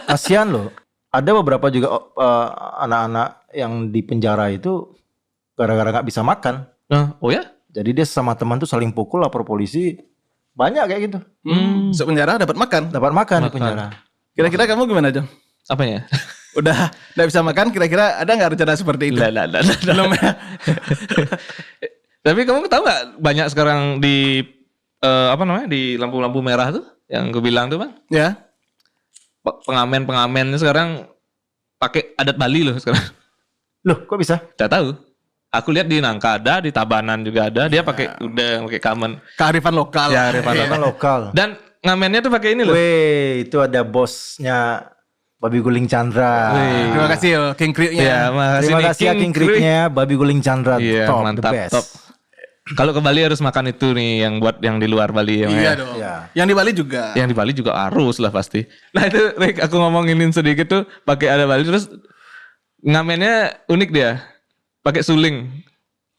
Kasihan loh. Ada beberapa juga anak-anak yang di penjara itu gara-gara nggak bisa makan. Oh ya? Jadi dia sama teman tuh saling pukul, lapor polisi. Banyak kayak gitu. Masuk penjara dapat makan. Dapat makan di penjara. Kira-kira kamu gimana, Jom? Apanya? Udah nggak bisa makan, kira-kira ada nggak rencana seperti itu? Lah. Belum ya? Tapi kamu tahu nggak banyak sekarang di di lampu-lampu merah tuh yang gue bilang tuh bang, Ya. pengamen sekarang pakai adat Bali loh sekarang. Loh kok bisa? Tidak tahu. Aku lihat di Nangka ada, di Tabanan juga ada. Dia pakai pakai kamen. Kearifan lokal. Ya, kearifan Karena lokal. Dan ngamennya tuh pakai ini loh. Weh, itu ada bosnya Babi Guling Chandra. Terima kasih yo, King Kriuknya. Ya, makasih Terima nih, kasih ya King Creek-nya Babi Guling Chandra. Iya, Top, mantap, the best. top. Kalau ke Bali harus makan itu nih yang buat yang di luar Bali ya. Iya Maya. dong. Iya. Yang di Bali juga. Yang di Bali juga harus lah pasti. Nah itu Rick, aku ngomongin sedikit tuh pakai ada Bali terus ngamennya unik dia. Pakai suling.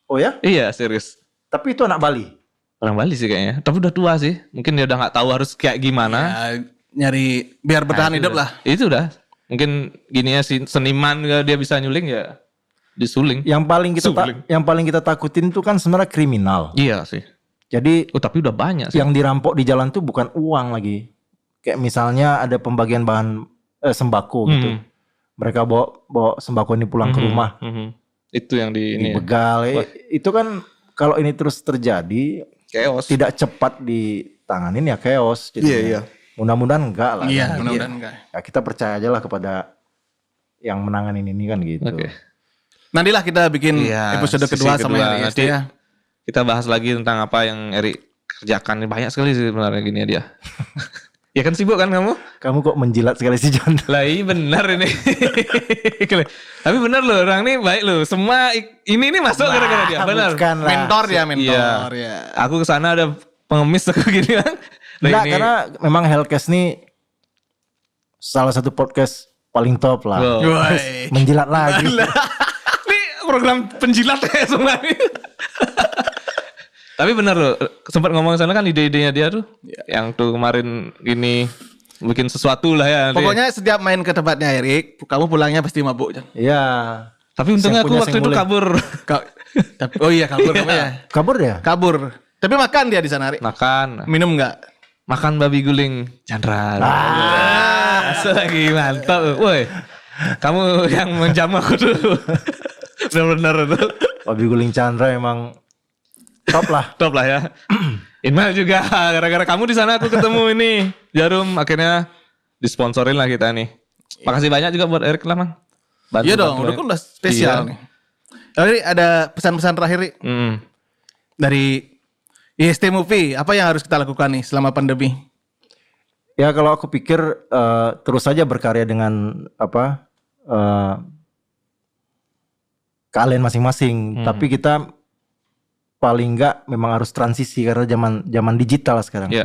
Oh ya? Iya, serius. Tapi itu anak Bali. Orang Bali sih kayaknya. Tapi udah tua sih. Mungkin dia udah nggak tahu harus kayak gimana. Ya, nyari biar bertahan hidup lah. Itu udah. Mungkin gininya si seniman dia bisa nyuling ya disuling. Yang paling kita takutin itu kan sebenarnya kriminal. Iya sih. Jadi Oh tapi udah banyak sih. yang dirampok di jalan tuh bukan uang lagi. Kayak misalnya ada pembagian bahan sembako gitu. Mereka bawa sembako ini pulang ke rumah. Itu yang di ini. Dibegal. Itu kan kalau ini terus terjadi, Chaos. tidak cepat ditanganin ya chaos. Iya. Mudah-mudahan enggak lah. Iya, Kan. mudah-mudahan enggak. Ya, kita percaya aja lah kepada yang menanganin ini kan gitu. Oke. Nantilah kita bikin Iya, episode sisi kedua sama kedua. yang Nanti ya. kita bahas lagi tentang apa yang Erik kerjakan. Banyak sekali sih sebenarnya gini dia. Ya kan sibuk kan kamu? Kamu kok menjilat sekali sih John? Lah iya benar ini. Tapi benar loh orang ini baik loh. Semua ini masuk gara-gara dia. Benar. Bukan lah. Mentor dia, mentor Iya. ya. Aku kesana ada pengemis aku gini kan. Nah, Enggak, ini- karena memang Hellcast nih salah satu podcast paling top lah. Wow. Woi. Menjilat lagi. Ini program penjilat ya semua ini. Tapi benar loh, sempat ngomong sana kan ide-idenya dia tuh. Yang tuh kemarin gini bikin sesuatu lah ya. nanti. Pokoknya setiap main ke tempatnya Erik, kamu pulangnya pasti mabuk. Jan. Iya. Tapi untungnya aku punya waktu itu sing kabur. Oh iya, kabur kamu ya. Kabur ya? Kabur. Tapi makan dia di sana, Erik. Makan. Minum enggak? Makan babi guling Chandra. Asal lagi mantap. Woi. Kamu yang menjamu aku tuh. Benar-benar tuh. Babi Guling Chandra emang top lah. Top lah ya. Inmal juga gara-gara kamu di sana aku ketemu ini Jarum akhirnya disponsorin lah kita nih. Makasih banyak juga buat Erik lah Mang. Iya dong, udah kan udah spesial Iya. nih. Tapi ada pesan-pesan terakhir Rik, dari IST Movie. Apa yang harus kita lakukan nih selama pandemi? Ya kalau aku pikir terus saja berkarya dengan keahlian masing-masing. Tapi kita paling enggak memang harus transisi karena zaman digital sekarang. Iya.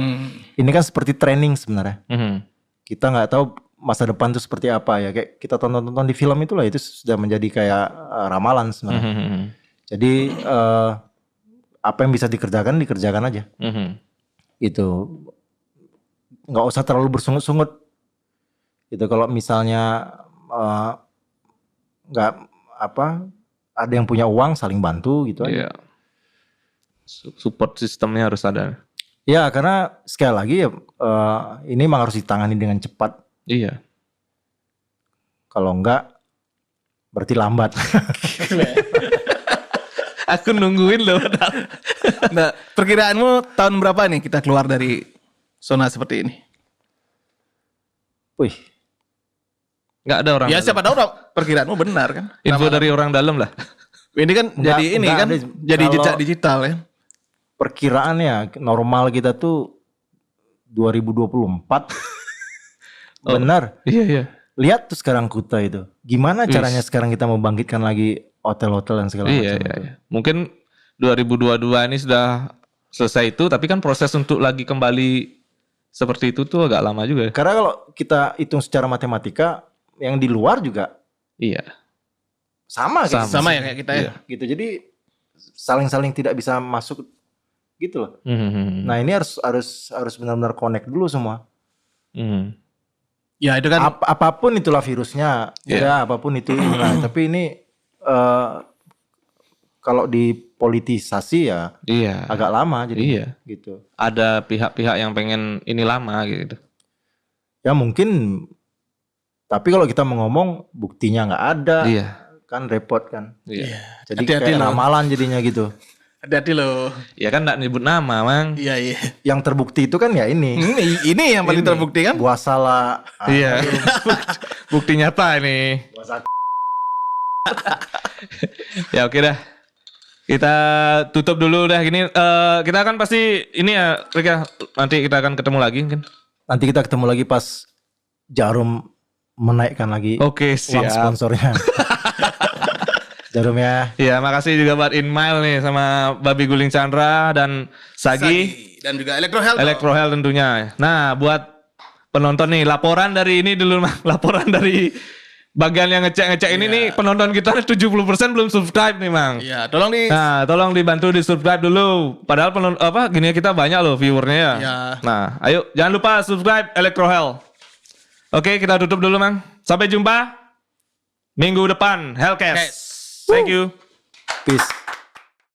Ini kan seperti training sebenarnya. Mhm. Kita nggak tahu masa depan itu seperti apa ya. Kayak kita tonton di film itulah, itu sudah menjadi kayak ramalan sebenarnya. Mhm. Jadi apa yang bisa dikerjakan aja. Mhm. Itu nggak usah terlalu bersungut-sungut. Itu kalau misalnya nggak ada yang punya uang saling bantu gitu aja. Iya. Support sistemnya harus ada. Ya karena sekali lagi ya ini memang harus ditangani dengan cepat. Iya. Kalau enggak berarti lambat. Aku nungguin loh. Nah, perkiraanmu tahun berapa nih kita keluar dari zona seperti ini? Wih, Nggak ada orang. Ya dalam. siapa tahu perkiraanmu benar kan? Info dari orang dalam lah. Ini kan jadi ini enggak kan ada. jadi Kalau- jejak digital ya. perkiraannya normal kita tuh 2024. Benar. Iya. Lihat tuh sekarang Kuta itu. Gimana caranya sekarang kita membangkitkan lagi hotel-hotel dan segala Iya. macam. Mungkin 2022 ini sudah selesai itu, tapi kan proses untuk lagi kembali seperti itu tuh agak lama juga. Karena kalau kita hitung secara matematika, yang di luar juga Iya. sama kayak Sama ya kayak kita ya. Iya. gitu. Jadi saling-saling tidak bisa masuk gitu loh. Mhm. Nah, ini harus benar-benar connect dulu semua. Mhm. Ya itu kan Apapun itulah virusnya, Iya. ya apapun itu inilah. Tapi ini kalau dipolitisasi ya Iya. agak lama jadi Iya. gitu. Ada pihak-pihak yang pengen ini lama gitu. Ya mungkin, tapi kalau kita mau ngomong buktinya nggak ada, Iya. kan repot kan. Iya. Jadi Hati-hati kayak loh. ramalan jadinya gitu. hati-hati loh. Ya kan nggak nyebut nama, Mang. Iya iya. Yang terbukti itu kan ya ini. Ini yang paling terbukti kan? Buah salah. Iya. Bukti nyata ini. Buah Ya oke dah. Kita tutup dulu dah gini. Kita kan pasti ini ya, Rick ya, nanti kita akan ketemu lagi mungkin. Nanti kita ketemu lagi pas Jarum menaikkan lagi Oke, uang siap. sponsornya. Jarum ya. Ya, makasih juga buat Inmail nih sama Babi Guling Chandra dan Sagi, Dan juga Electro Health. Electrohealth tentunya. Nah, buat penonton nih, laporan dari ini dulu, Mang. Laporan dari bagian yang ngecek ini nih, penonton kita 70% belum subscribe nih, Mang. Iya, tolong di Nah, tolong dibantu di subscribe dulu. Padahal gini kita banyak loh viewernya ya. Iya. Nah, ayo jangan lupa subscribe Electrohealth. Oke, kita tutup dulu, Mang. Sampai jumpa minggu depan, Hellcast. Thank you. Peace.